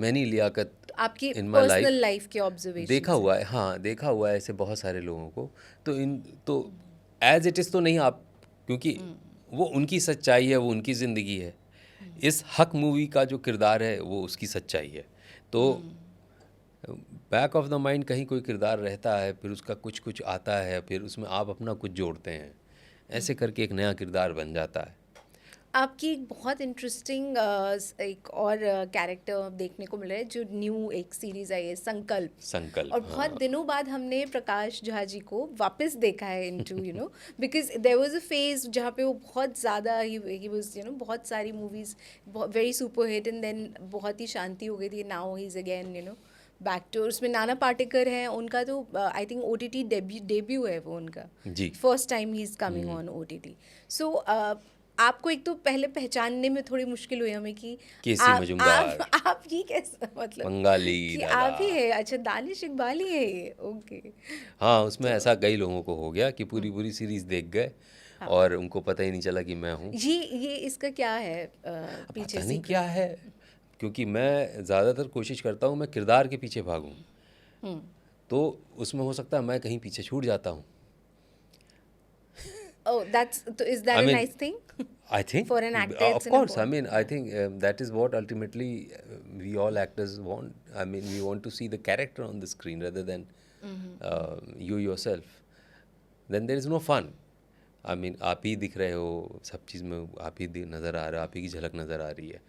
B: many Liaquat
A: आपकी
B: in my
A: personal
B: life.
A: Life के ऑब्जर्वेशन?
B: देखा हुआ है, हाँ, देखा हुआ है ऐसे बहुत सारे लोगों को। तो एज इट इज़ तो नहीं आप, क्योंकि वो उनकी सच्चाई है, वो उनकी ज़िंदगी है, इस हक मूवी का जो किरदार है वो उसकी सच्चाई है। तो बैक ऑफ द माइंड कहीं कोई किरदार रहता है, फिर उसका कुछ कुछ आता है, फिर उसमें आप अपना कुछ जोड़ते हैं, ऐसे करके एक नया किरदार बन जाता है।
A: आपकी एक बहुत इंटरेस्टिंग एक और कैरेक्टर देखने को मिल रहा है जो न्यू एक सीरीज आई है, संकल्प।
B: संकल्प,
A: और बहुत
B: हाँ।
A: दिनों बाद हमने प्रकाश झा जी को वापस देखा है into because there was a phase जहाँ पे वो बहुत ज़्यादा ही वाज बहुत सारी movies very super hit, and then बहुत ही शांति हो गई थी। Now he is again back to, उसमें नाना पाटेकर हैं, उनका तो आई थिंक OTT डेब्यू है वो उनका,
B: जी।
A: First time he is coming on OTT। So आपको एक तो पहले पहचानने में थोड़ी मुश्किल हुई हमें कि
B: केसी मजुमदार,
A: आप ही कैसे, मतलब
B: बंगाली
A: कि
B: दादा।
A: आप ही है, अच्छा दानिश इकबाल ही है ये, ओके।
B: हाँ, उसमें ऐसा कई लोगों को हो गया कि पूरी पूरी सीरीज देख गए और उनको पता ही नहीं चला कि मैं हूँ।
A: ये इसका क्या है पीछे
B: पता नहीं
A: सीक्रेट?
B: क्या है, क्योंकि मैं ज़्यादातर कोशिश करता हूँ मैं किरदार के पीछे भागूँ, तो उसमें हो सकता है मैं कहीं पीछे छूट जाता हूँ।
A: Oh, is that
B: I
A: a
B: mean,
A: nice thing?
B: I think,
A: For an actor,
B: of
A: it's an
B: course, I
A: important.
B: mean, I think that is what ultimately we all actors want. I mean, we want to see the character on the screen rather than you yourself. Then there is no fun. I mean, आप ही दिख रहे हो सब चीज़ में, आप ही नज़र आ रहा है, आप ही की झलक नज़र आ रही है।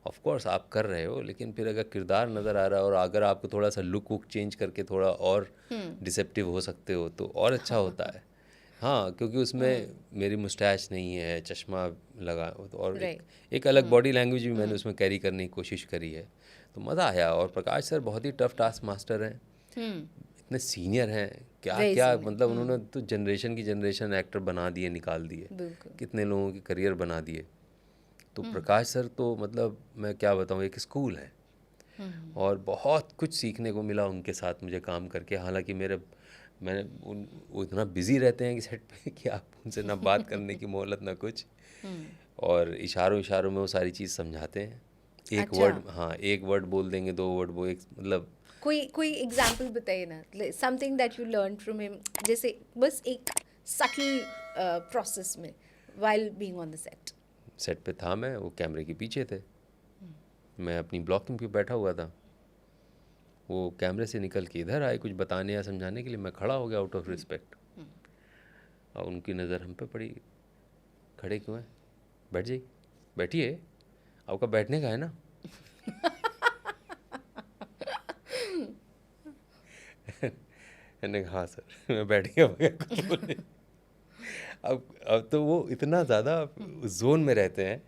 B: ऑफ कोर्स आप कर रहे हो, लेकिन फिर अगर किरदार नज़र आ रहा है और अगर आपको थोड़ा सा लुक वुक चेंज करके थोड़ा और डिसेप्टिव हो सकते हो तो और अच्छा होता है। हाँ, क्योंकि उसमें मेरी मुस्टैच नहीं है, चश्मा लगा और एक अलग बॉडी लैंग्वेज भी मैंने उसमें कैरी करने की कोशिश करी है, तो मज़ा आया। और प्रकाश सर बहुत ही टफ टास्क मास्टर हैं, इतने सीनियर हैं, क्या
A: Very
B: क्या
A: senior.
B: मतलब उन्होंने तो जनरेशन की जनरेशन एक्टर बना दिए, निकाल दिए,
A: बिल्कुल।
B: कितने लोगों के करियर बना दिए। तो प्रकाश सर तो मतलब मैं क्या बताऊँ, एक स्कूल है और बहुत कुछ सीखने को मिला उनके साथ मुझे काम करके। हालांकि वो इतना बिजी रहते हैं कि सेट पे कि आप उनसे ना बात करने की मोहलत ना कुछ, और इशारों इशारों में वो सारी चीज़ समझाते हैं। एक
A: अच्छा।
B: वर्ड, हाँ, एक वर्ड बोल देंगे, दो वर्ड वो एक मतलब
A: कोई एग्जाम्पल बताइए ना, something that you learn from him, जैसे बस एक सटल प्रोसेस में while being on the
B: set पे था। मैं वो कैमरे के पीछे थे, मैं अपनी ब्लॉकिंग पे बैठा हुआ था, वो कैमरे से निकल के इधर आए कुछ बताने या समझाने के लिए, मैं खड़ा हो गया आउट ऑफ रिस्पेक्ट, और उनकी नज़र हम पे पड़ी। खड़े क्यों हैं, बैठ जाइए, बैठिए, आपका बैठने का है ना। मैंने कहा हाँ सर मैं बैठ गया बगैर कुछ बोले। अब तो वो इतना ज़्यादा जोन में रहते हैं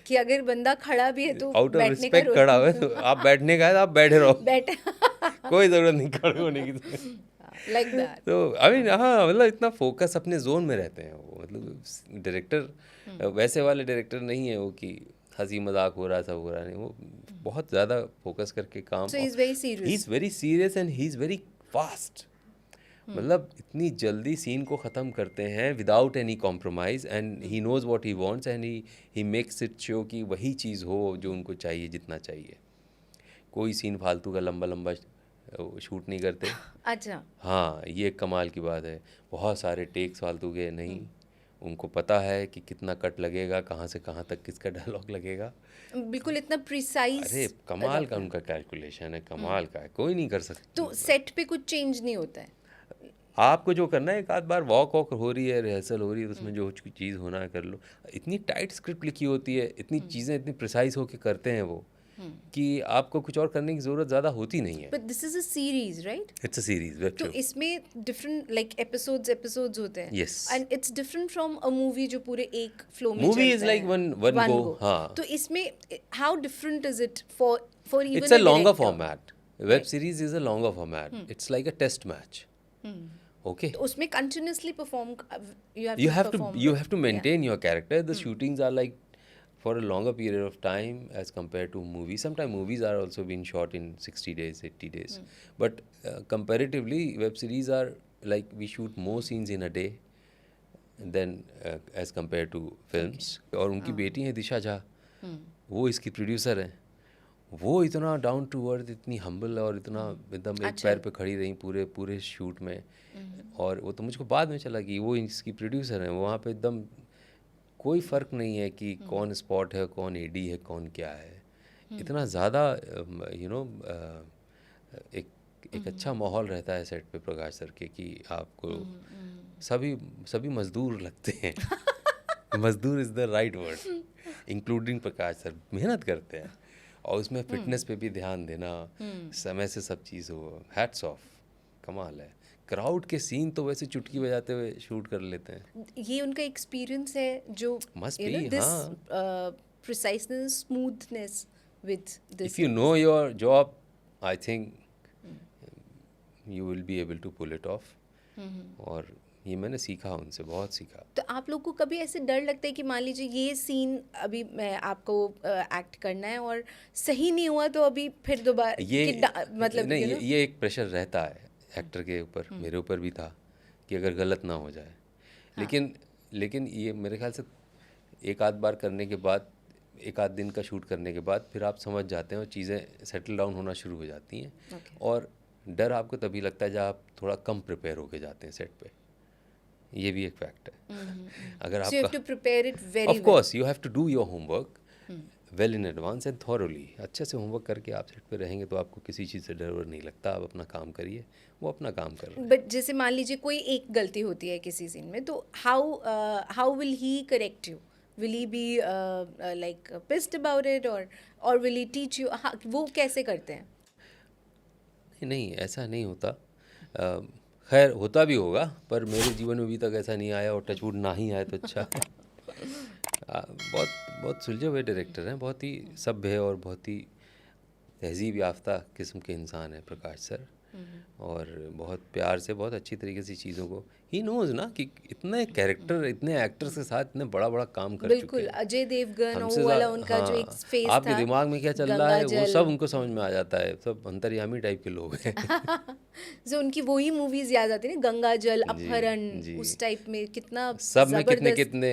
A: कि अगर बंदा खड़ा भी है तो
B: आउट ऑफ
A: बैठने का
B: रिस्पेक्ट खड़ा हुआ है, तो आप बैठने का है तो आप बैठे रहो,
A: बैठ
B: कोई ज़रूरत नहीं खड़े होने की।
A: Like that.
B: तो आई मीन हाँ, मतलब इतना फोकस अपने जोन में रहते हैं वो, मतलब डायरेक्टर वैसे वाले डायरेक्टर नहीं है वो कि हंसी मजाक हो रहा, सब हो रहा नहीं, वो बहुत ज़्यादा फोकस करके काम।
A: So he's very
B: he
A: serious.
B: Is very serious and he is very fast, मतलब इतनी जल्दी सीन को ख़त्म करते हैं without any compromise, and he knows what he wants and he makes it show कि वही चीज़ हो जो उनको चाहिए, जितना चाहिए। कोई सीन फालतू का लंबा लंबा शूट नहीं करते।
A: अच्छा।
B: हाँ, ये एक कमाल की बात है, बहुत सारे टेक्स फालतू के नहीं, उनको पता है कि कितना कट लगेगा, कहाँ से कहाँ तक किसका डायलॉग लगेगा।
A: बिल्कुल इतना प्रिसाइज।
B: अरे कमाल का उनका कैलकुलेशन है, कमाल का है, कोई नहीं कर सकता।
A: तो सेट पे कुछ चेंज नहीं होता है?
B: आपको जो करना है, एक आध बार वॉक हो रही है, रिहर्सल हो रही है, तो उसमें जो चीज़ होना है कर लो। इतनी टाइट स्क्रिप्ट लिखी होती है, इतनी चीज़ें इतनी प्रिसाइज होके करते हैं वो, कि आपको कुछ और करने की ज़रूरत ज़्यादा होती नहीं है।
A: But this is a series, right?
B: It's a series, web
A: तो
B: शो।
A: इसमें डिफरेंट लाइक एपिसोड्स होते हैं।
B: Yes.
A: And it's different from a movie जो पूरे एक फ्लो में
B: Movie
A: चलता
B: is like
A: है।
B: one go, हाँ।
A: तो इसमें how different is it for even
B: It's a longer format. Web series is a longer format. It's like a test match. Okay.
A: तो उसमें continuously perform
B: You have to maintain your character. The shootings are like for a longer period of time as compared to movies. Sometimes movies are also being shot in 60 days, 80 days. But comparatively, web series are like we shoot more scenes in a day than as compared to films. और उनकी बेटी है दिशा झा, वो इसकी producer हैं। वो इतना down to earth, इतनी हम्बल और इतना एकदम एक पैर पे खड़ी रही पूरे पूरे शूट में। और वो तो मुझको बाद में चला कि वो इसकी प्रोड्यूसर हैं, वहाँ पे एकदम कोई फ़र्क नहीं है कि कौन स्पॉट है, कौन एडी है, कौन क्या है। इतना ज़्यादा एक एक अच्छा माहौल रहता है सेट पे प्रकाश सर के कि आपको सभी सभी मज़दूर लगते हैं। मज़दूर is the right word, including Prakash sir मेहनत करते हैं और उसमें फिटनेस पे भी ध्यान देना, समय से सब चीज़ हो, हैट्स ऑफ, कमाल है। क्राउड के सीन तो वैसे चुटकी बजाते हुए शूट कर लेते हैं।
A: ये उनका एक्सपीरियंस है जो
B: must
A: you know
B: be,
A: this
B: हाँ।
A: Preciseness, smoothness with this
B: if you know your job, I think you will be able to pull it off. और ये मैंने सीखा उनसे, बहुत सीखा।
A: तो आप लोग को कभी ऐसे डर लगता है कि मान लीजिए ये सीन अभी मैं आपको एक्ट करना है और सही नहीं हुआ तो अभी फिर दोबारा
B: ये
A: मतलब
B: नहीं,
A: you know?
B: ये एक प्रेशर रहता है एक्टर के ऊपर, मेरे ऊपर भी था कि अगर गलत ना हो जाए। लेकिन ये मेरे ख्याल से एक आध बार करने के बाद, एक आध दिन का शूट करने के बाद फिर आप समझ जाते हैं और चीज़ें सेटल डाउन होना शुरू हो जाती हैं।
A: Okay.
B: और डर आपको तभी लगता है जब आप थोड़ा कम प्रिपेयर होके जाते हैं सेट पे। ये भी एक फैक्ट है। अगर
A: So you have
B: आपका
A: to prepare it very
B: of
A: well.
B: Course you have to do your homework well in advance and thoroughly. अच्छे से होमवर्क करके आप सेट पे रहेंगे तो आपको किसी चीज़ से डर वर नहीं लगता। आप अपना काम करिए, वो अपना काम कर रहे हैं।
A: बट जैसे मान लीजिए कोई एक गलती होती है किसी सीन में, तो how will he correct you? Will he be like pissed about it और विल ही टीच यू? वो कैसे करते हैं?
B: नहीं, ऐसा नहीं होता। खैर होता भी होगा, पर मेरे जीवन में अभी तक ऐसा नहीं आया और टचवुड ना ही आए तो अच्छा। बहुत बहुत सुलझे हुए डायरेक्टर हैं, बहुत ही सभ्य और बहुत ही तहजीब याफ्ता किस्म के इंसान हैं प्रकाश सर। और बहुत प्यार से, बहुत अच्छी तरीके से चीज़ों को ही नोज ना कि इतने कैरेक्टर, इतने एक्टर्स के साथ इतने बड़ा बड़ा काम कर चुके
A: बिल्कुल,
B: हैं।
A: अजय देवगन और
B: हमसे
A: वो वाला उनका जो एक
B: हाँ,
A: फेस
B: आपके
A: था,
B: दिमाग में क्या चल रहा
A: गंगा
B: है वो
A: जल।
B: सब उनको समझ में आ जाता है। सब अंतर्यामी टाइप के लोग हैं।
A: जो उनकी वही मूवीज याद आती है ना, गंगा जल,
B: जी
A: अपहरण,
B: जी।
A: उस टाइप में कितना
B: सब में कितने
A: जबरदस्त।
B: कितने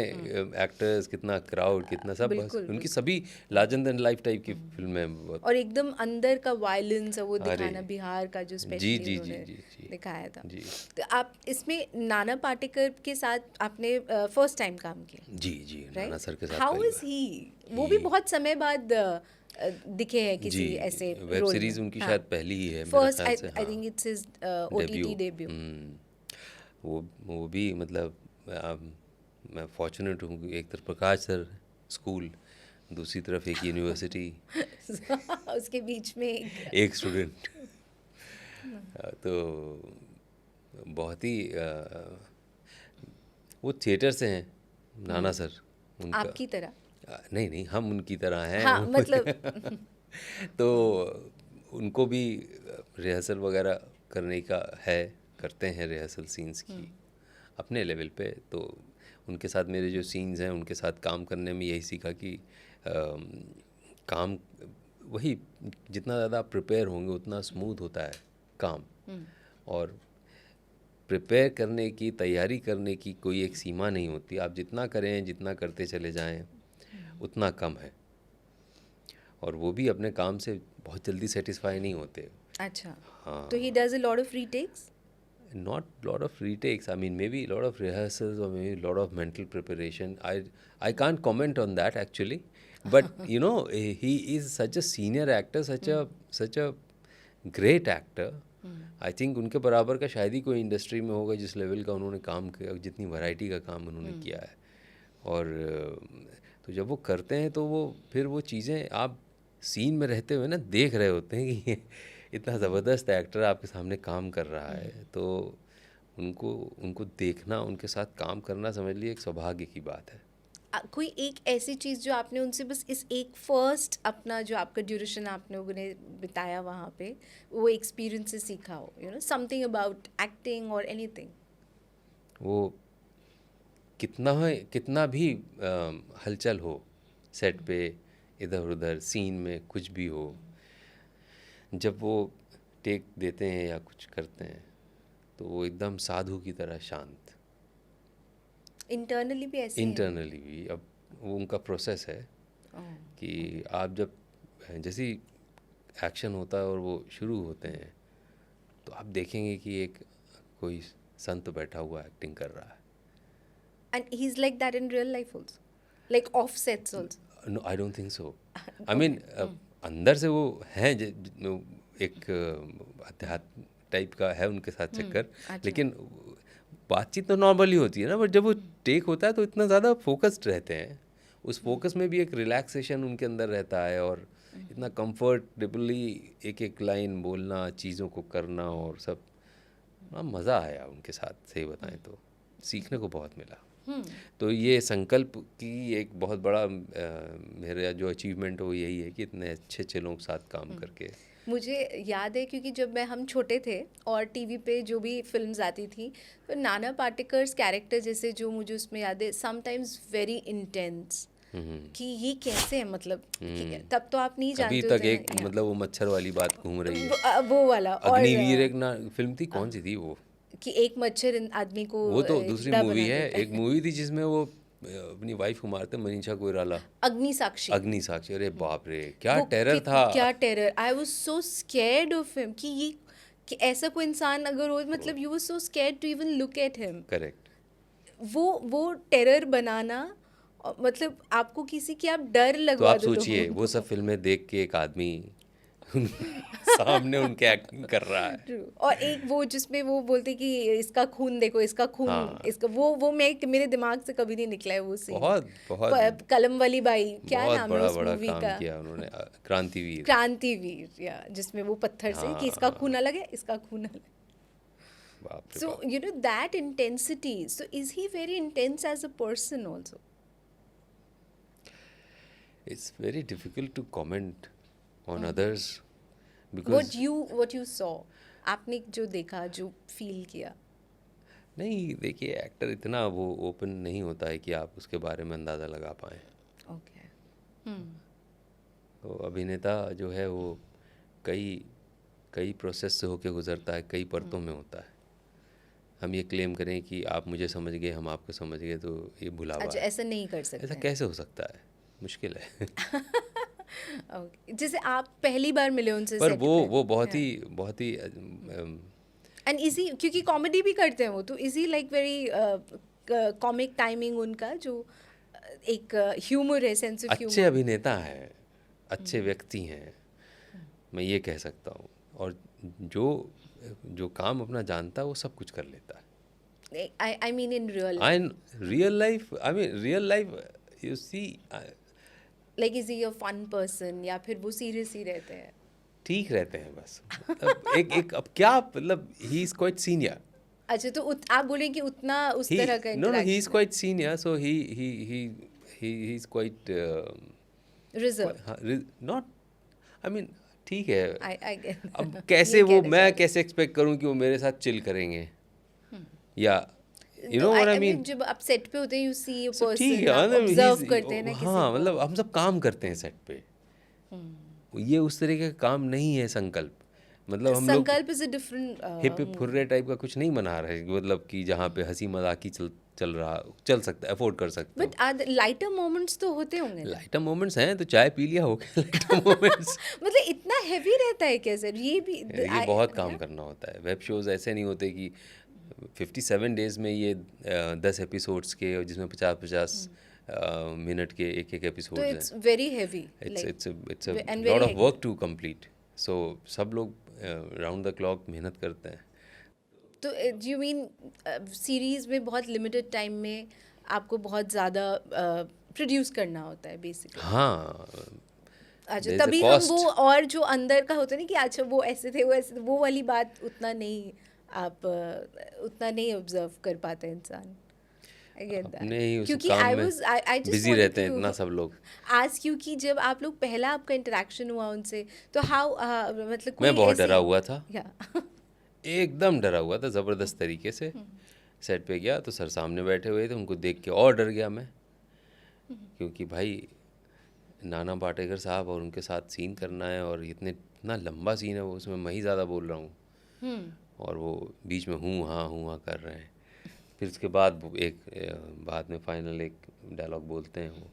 B: एक्टर्स, कितना क्राउड, कितना सब, बस
A: बिल्कुल
B: उनकी
A: बिल्कुल।
B: सभी लार्जर देन लाइफ टाइप की फिल्में हैं बहुत।
A: और एकदम अंदर का वायलेंस वो
B: अरे
A: दिखाना, बिहार का जो
B: जी
A: स्पेशली
B: जी जी
A: उन्होंने
B: जी जी
A: दिखाया था।
B: जी
A: तो आप इसमें नाना पाटेकर के साथ आपने फर्स्ट टाइम काम किया,
B: जी जी नाना सर के साथ
A: हाउ
B: पहली
A: इज
B: बार।
A: ही? वो भी बहुत समय बाद दिखे हैं
B: जी,
A: किसी ऐसे
B: वेब
A: रोल
B: सीरीज
A: में।
B: उनकी
A: हाँ,
B: शायद पहली ही है मेरे
A: फर्स्ट
B: ख्याल से।
A: आई
B: हाँ,
A: think it's his
B: debut.
A: OTT debut.
B: वो भी मतलब मैं फॉर्चुनेट हूँ कि एक तरफ प्रकाश सर स्कूल, दूसरी तरफ एक यूनिवर्सिटी,
A: उसके बीच में
B: एक स्टूडेंट। तो बहुत ही वो थिएटर से हैं नाना सर। उनका
A: आपकी तरह।
B: नहीं नहीं, हम उनकी तरह हैं।
A: हाँ मतलब
B: तो उनको भी रिहर्सल वगैरह करने का है, करते हैं रिहर्सल सीन्स की अपने लेवल पे। तो उनके साथ मेरे जो सीन्स हैं उनके साथ काम करने में यही सीखा कि काम वही, जितना ज़्यादा प्रिपेयर होंगे उतना स्मूथ होता है काम। और प्रिपेयर करने की, तैयारी करने की कोई एक सीमा नहीं होती। आप जितना करें, जितना करते चले जाएं उतना कम है। और वो भी अपने काम से बहुत जल्दी सेटिस्फाई नहीं होते।
A: अच्छा,
B: हाँ,
A: तो he does a lot of retakes?
B: not lot of retakes. I mean, maybe a lot of rehearsals or maybe a lot of mental preparation. I can't comment on that actually, but you know, he is such a senior actor, such a great actor. I think उनके बराबर का शायद ही कोई industry में होगा जिस level का उन्होंने काम किया, जितनी वैरायटी का काम उन्होंने किया है। और तो जब वो करते हैं तो वो फिर वो चीज़ें आप सीन में रहते हुए ना देख रहे होते हैं कि इतना ज़बरदस्त एक्टर आपके सामने काम कर रहा है। तो उनको उनको देखना, उनके साथ काम करना समझ लीजिए एक सौभाग्य की बात है।
A: कोई एक ऐसी चीज़ जो आपने उनसे बस इस एक फर्स्ट अपना जो आपका ड्यूरेशन आपने उन्हें बिताया वहाँ पे, वो एक्सपीरियंस से सीखा हो, you know, something about acting और एनीथिंग?
B: वो कितना भी हलचल हो सेट पे, इधर उधर सीन में कुछ भी हो, जब वो टेक देते हैं या कुछ करते हैं तो वो एकदम साधु की तरह शांत।
A: इंटरनली भी ऐसे
B: इंटरनली भी। अब वो उनका प्रोसेस है कि आप जब जैसे एक्शन होता है और वो शुरू होते हैं तो आप देखेंगे कि एक कोई संत बैठा हुआ एक्टिंग कर रहा है।
A: And he is like that in real life also? Like of sets also?
B: No, I don't think so. I mean अंदर से वो हैं एक अध्यात्म टाइप का है उनके साथ चक्कर,
A: अच्छा।
B: लेकिन बातचीत तो नॉर्मली होती है ना, बट जब वो टेक होता है तो इतना ज़्यादा फोकस्ड रहते हैं, उस फोकस में भी एक रिलैक्सेशन उनके अंदर रहता है, और इतना कंफर्टेबली एक एक लाइन बोलना, चीज़ों को करना और सब, मज़ा आया उनके साथ, सही बताएं तो सीखने को बहुत मिला। तो ये संकल्प की एक बहुत बड़ा मेरा जो अचीवमेंट हो यही है कि इतने अच्छे अच्छे लोगों के साथ काम करके।
A: मुझे याद है क्योंकि जब हम छोटे थे और टीवी पे जो भी फिल्म्स आती थी, तो नाना पाटेकर्स कैरेक्टर जैसे जो मुझे उसमें याद है, समटाइम्स वेरी इंटेंस, कि ये कैसे है, मतलब कि तब तो आप नहीं
B: अभी
A: जानते
B: तक
A: थे
B: एक मतलब वो मच्छर वाली बात घूम रही है,
A: वो वाला। और
B: अग्निवीर एक ना फिल्म थी, कौन सी थी वो?
A: कि एक मच्छर आदमी को
B: वो तो दूसरी
A: जिंदा
B: मूवी
A: बना
B: है,
A: देता
B: एक मूवी थी जिसमें वो अपनी वाइफ को मारते, मनीषा कोइराला,
A: अग्नि साक्षी।
B: अग्नि साक्षी। अरे बाप रे, क्या
A: वो
B: टेरर था।
A: क्या terror, I was so scared of him, कि ऐसा कोई इंसान अगर हो, मतलब you was so scared to even look at him.
B: Correct.
A: वो टेरर बनाना, मतलब आपको किसी की आप डर
B: तो
A: लगवा
B: आप
A: दो
B: सोचिए
A: लोगों
B: वो सब फिल्में देख के एक आदमी सामने उनके एक्टिंग कर रहा है।
A: True. और एक वो जिसमें वो बोलते कि इसका खून देखो, इसका खून,
B: हाँ।
A: इसका वो मेरे दिमाग से कभी नहीं निकला है वो सीन।
B: बहुत बहुत
A: कलम वाली बाई, क्या
B: बहुत
A: नाम है
B: बड़ा
A: उस
B: बड़ा
A: मूवी
B: काम
A: का?
B: किया उन्होंने, क्रांतिवीर।
A: क्रांतिवीर, या जिसमें वो पत्थर से कि इसका खून अलग है, इसका खून अलग है।
B: बाप रे
A: So,
B: बाप।
A: you know, that intensity. So, is he very intense as a person also?
B: It's very difficult to comment on others
A: What
B: because
A: you saw, आपने जो देखा, जो फील किया?
B: नहीं, देखिए एक्टर इतना वो ओपन नहीं होता है कि आप उसके बारे में अंदाज़ा लगा पाएँ।
A: Okay.
B: तो अभिनेता जो है वो कई कई प्रोसेस से होके गुजरता है, कई परतों में होता है। हम ये क्लेम करें कि आप मुझे समझ गए, हम आपको समझ गए, तो ये भुलावा
A: अच्छा,
B: है।
A: ऐसा नहीं कर सकते
B: ऐसा
A: हैं।
B: कैसे हो सकता है? मुश्किल है।
A: Okay. जैसे आप पहली बार मिले उनसे
B: पर
A: सेट
B: वो
A: पे,
B: वो बहुत ही
A: एंड इजी, क्योंकि कॉमेडी भी करते हैं वो, तो easy like very comic timing उनका, जो एक ह्यूमर है, सेंस ऑफ
B: अच्छे
A: ह्यूमर।
B: अभिनेता हैं, अच्छे व्यक्ति हैं, मैं ये कह सकता हूँ। और जो जो काम अपना जानता है वो सब कुछ कर लेता है।
A: I mean in real life.
B: And real life, you see,
A: Like is he a fun person, या फिर वो सीरियस ही रहते हैं?
B: ठीक रहते हैं बस। मतलब एक अब क्या, मतलब ही इज़ क्वाइट सीनियर।
A: अच्छा, तो आप बोलें कि उतना उस तरह का
B: No, he is
A: interaction
B: quite senior, so he is quite
A: reserve?
B: not, I mean, ठीक है।
A: आई गेट
B: अब कैसे वो, मैं कैसे एक्सपेक्ट करूं कि वो मेरे साथ चिल करेंगे, या you know what I mean.
A: जब आप सेट पे होते हैं, यू सी अ
B: ठीक
A: पर्सन,
B: है,
A: आप
B: मतलब
A: ऑब्जर्व करते हैं ना किसी
B: हाँ,
A: को।
B: मतलब हम सब काम करते हैं सेट पे, ये उस तरीके का काम नहीं है संकल्प। मतलब हम लोग
A: संकल्प is a different
B: hip hip hurray type का कुछ नहीं बना रहे, मतलब कि जहाँ पे हंसी मजाक ही चल सकता है, अफोर्ड कर सकते हो।
A: बट लाइटर मोमेंट्स तो होते होंगे ना?
B: लाइटर मोमेंट्स हैं तो चाय पी लिया, हो गया लाइटर मोमेंट्स।
A: मतलब इतना हैवी रहता है क्या सर? ये भी
B: देखिए बहुत काम करना होता है। वेब शोज़ ऐसे नहीं होते कि 57 डेज़ में ये 10 एपिसोड्स के, और जिसमें 50-50 मिनट के एक एक
A: तो
B: एपिसोड्स हैं।
A: It's very heavy,
B: it's a
A: and
B: lot
A: very
B: of work to complete. So सब लोग राउंड द क्लॉक मेहनत करते हैं।
A: तो यू मीन सीरीज में बहुत लिमिटेड टाइम में आपको बहुत ज़्यादा प्रोड्यूस करना होता है बेसिकली?
B: हाँ,
A: अच्छा,
B: there's a
A: तभी हम
B: cost.
A: वो, और जो अंदर का होता है ना कि अच्छा वो ऐसे थे, वो ऐसे थे, वो वाली बात उतना नहीं, आप उतना नहीं ऑब्जर्व कर पाते इंसान। आई गेट
B: अपने ही
A: दैट,
B: उस
A: क्योंकि
B: काम
A: आई
B: में
A: वाज आई जस्ट
B: बिजी रहते हैं इतना सब लोग।
A: आज, क्योंकि जब आप लोग पहला आपका इंटरेक्शन हुआ उनसे, तो हाउ, मतलब कोई
B: मैं बहुत
A: ऐसे-
B: डरा हुआ था,
A: या
B: एकदम डरा हुआ था ज़बरदस्त तरीके से। सेट पे गया तो सर सामने बैठे हुए थे, उनको देख के और डर गया मैं, क्योंकि भाई नाना पाटेकर साहब और उनके साथ सीन करना है, और इतना लंबा सीन है वो, उसमें मैं ही ज़्यादा बोल रहा हूँ, और वो बीच में हूँ हाँ कर रहे हैं। फिर उसके बाद बाद में फाइनल एक डायलॉग बोलते हैं वो,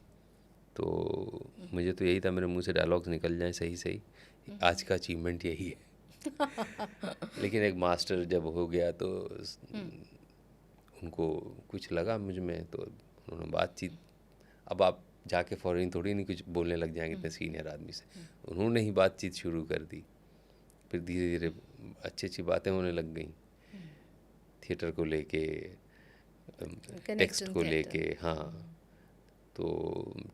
B: तो मुझे तो यही था मेरे मुंह से डायलॉग्स निकल जाएं सही सही, आज का अचीवमेंट यही है। लेकिन एक मास्टर जब हो गया तो उनको कुछ लगा मुझ में, तो उन्होंने बातचीत, अब आप जाके फौरन थोड़ी नहीं कुछ बोलने लग जाएंगे इतने सीनियर आदमी से। उन्होंने ही बातचीत शुरू कर दी, फिर धीरे धीरे अच्छी अच्छी बातें होने लग गई थिएटर को लेके, टेक्स्ट को लेके। हाँ, तो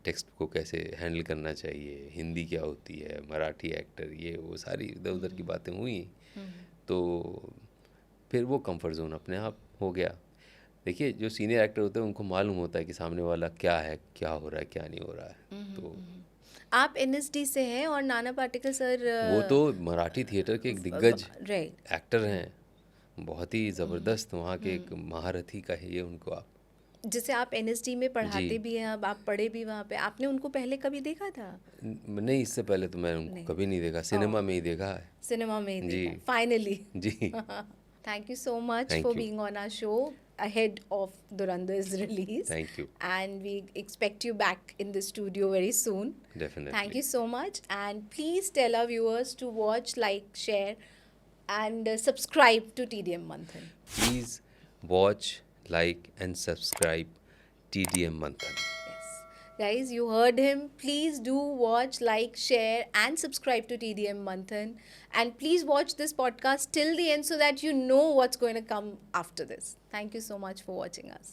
B: टेक्स्ट को कैसे हैंडल करना चाहिए, हिंदी क्या होती है, मराठी एक्टर, ये वो सारी इधर उधर की बातें हुई। तो फिर वो कंफर्ट जोन अपने आप हो गया। देखिए, जो सीनियर एक्टर होते हैं उनको मालूम होता है कि सामने वाला क्या है, क्या हो रहा है, क्या नहीं हो रहा है। तो
A: आप एनएसडी से हैं और नाना पाटेकर सर
B: वो तो मराठी थिएटर के एक दिग्गज
A: राइट
B: एक्टर हैं, बहुत ही ज़बरदस्त वहाँ के एक महारथी कहिए उनको आप।
A: जिसे आप एनएसडी में पढ़ाते
B: जी।
A: भी हैं, अब आप पढ़े भी वहाँ पे। आपने उनको पहले कभी देखा था?
B: नहीं, इससे पहले तो मैंने उनको कभी नहीं देखा, सिनेमा में ही देखा है।
A: सिनेमा में ही
B: जी।
A: देखा फाइनली।
B: जी।
A: Thank you so much
B: Thank
A: for
B: you.
A: being on our show ahead of Dhurandar's release.
B: Thank you.
A: And we expect you back in the studio very soon.
B: Definitely.
A: Thank you so much. And please tell our viewers to watch, like, share, and subscribe to TDM Manthan.
B: Please watch, like, and subscribe TDM Manthan.
A: Yes. Guys, you heard him. Please do watch, like, share, and subscribe to TDM Manthan. And please watch this podcast till the end so that you know what's going to come after this. Thank you so much for watching us.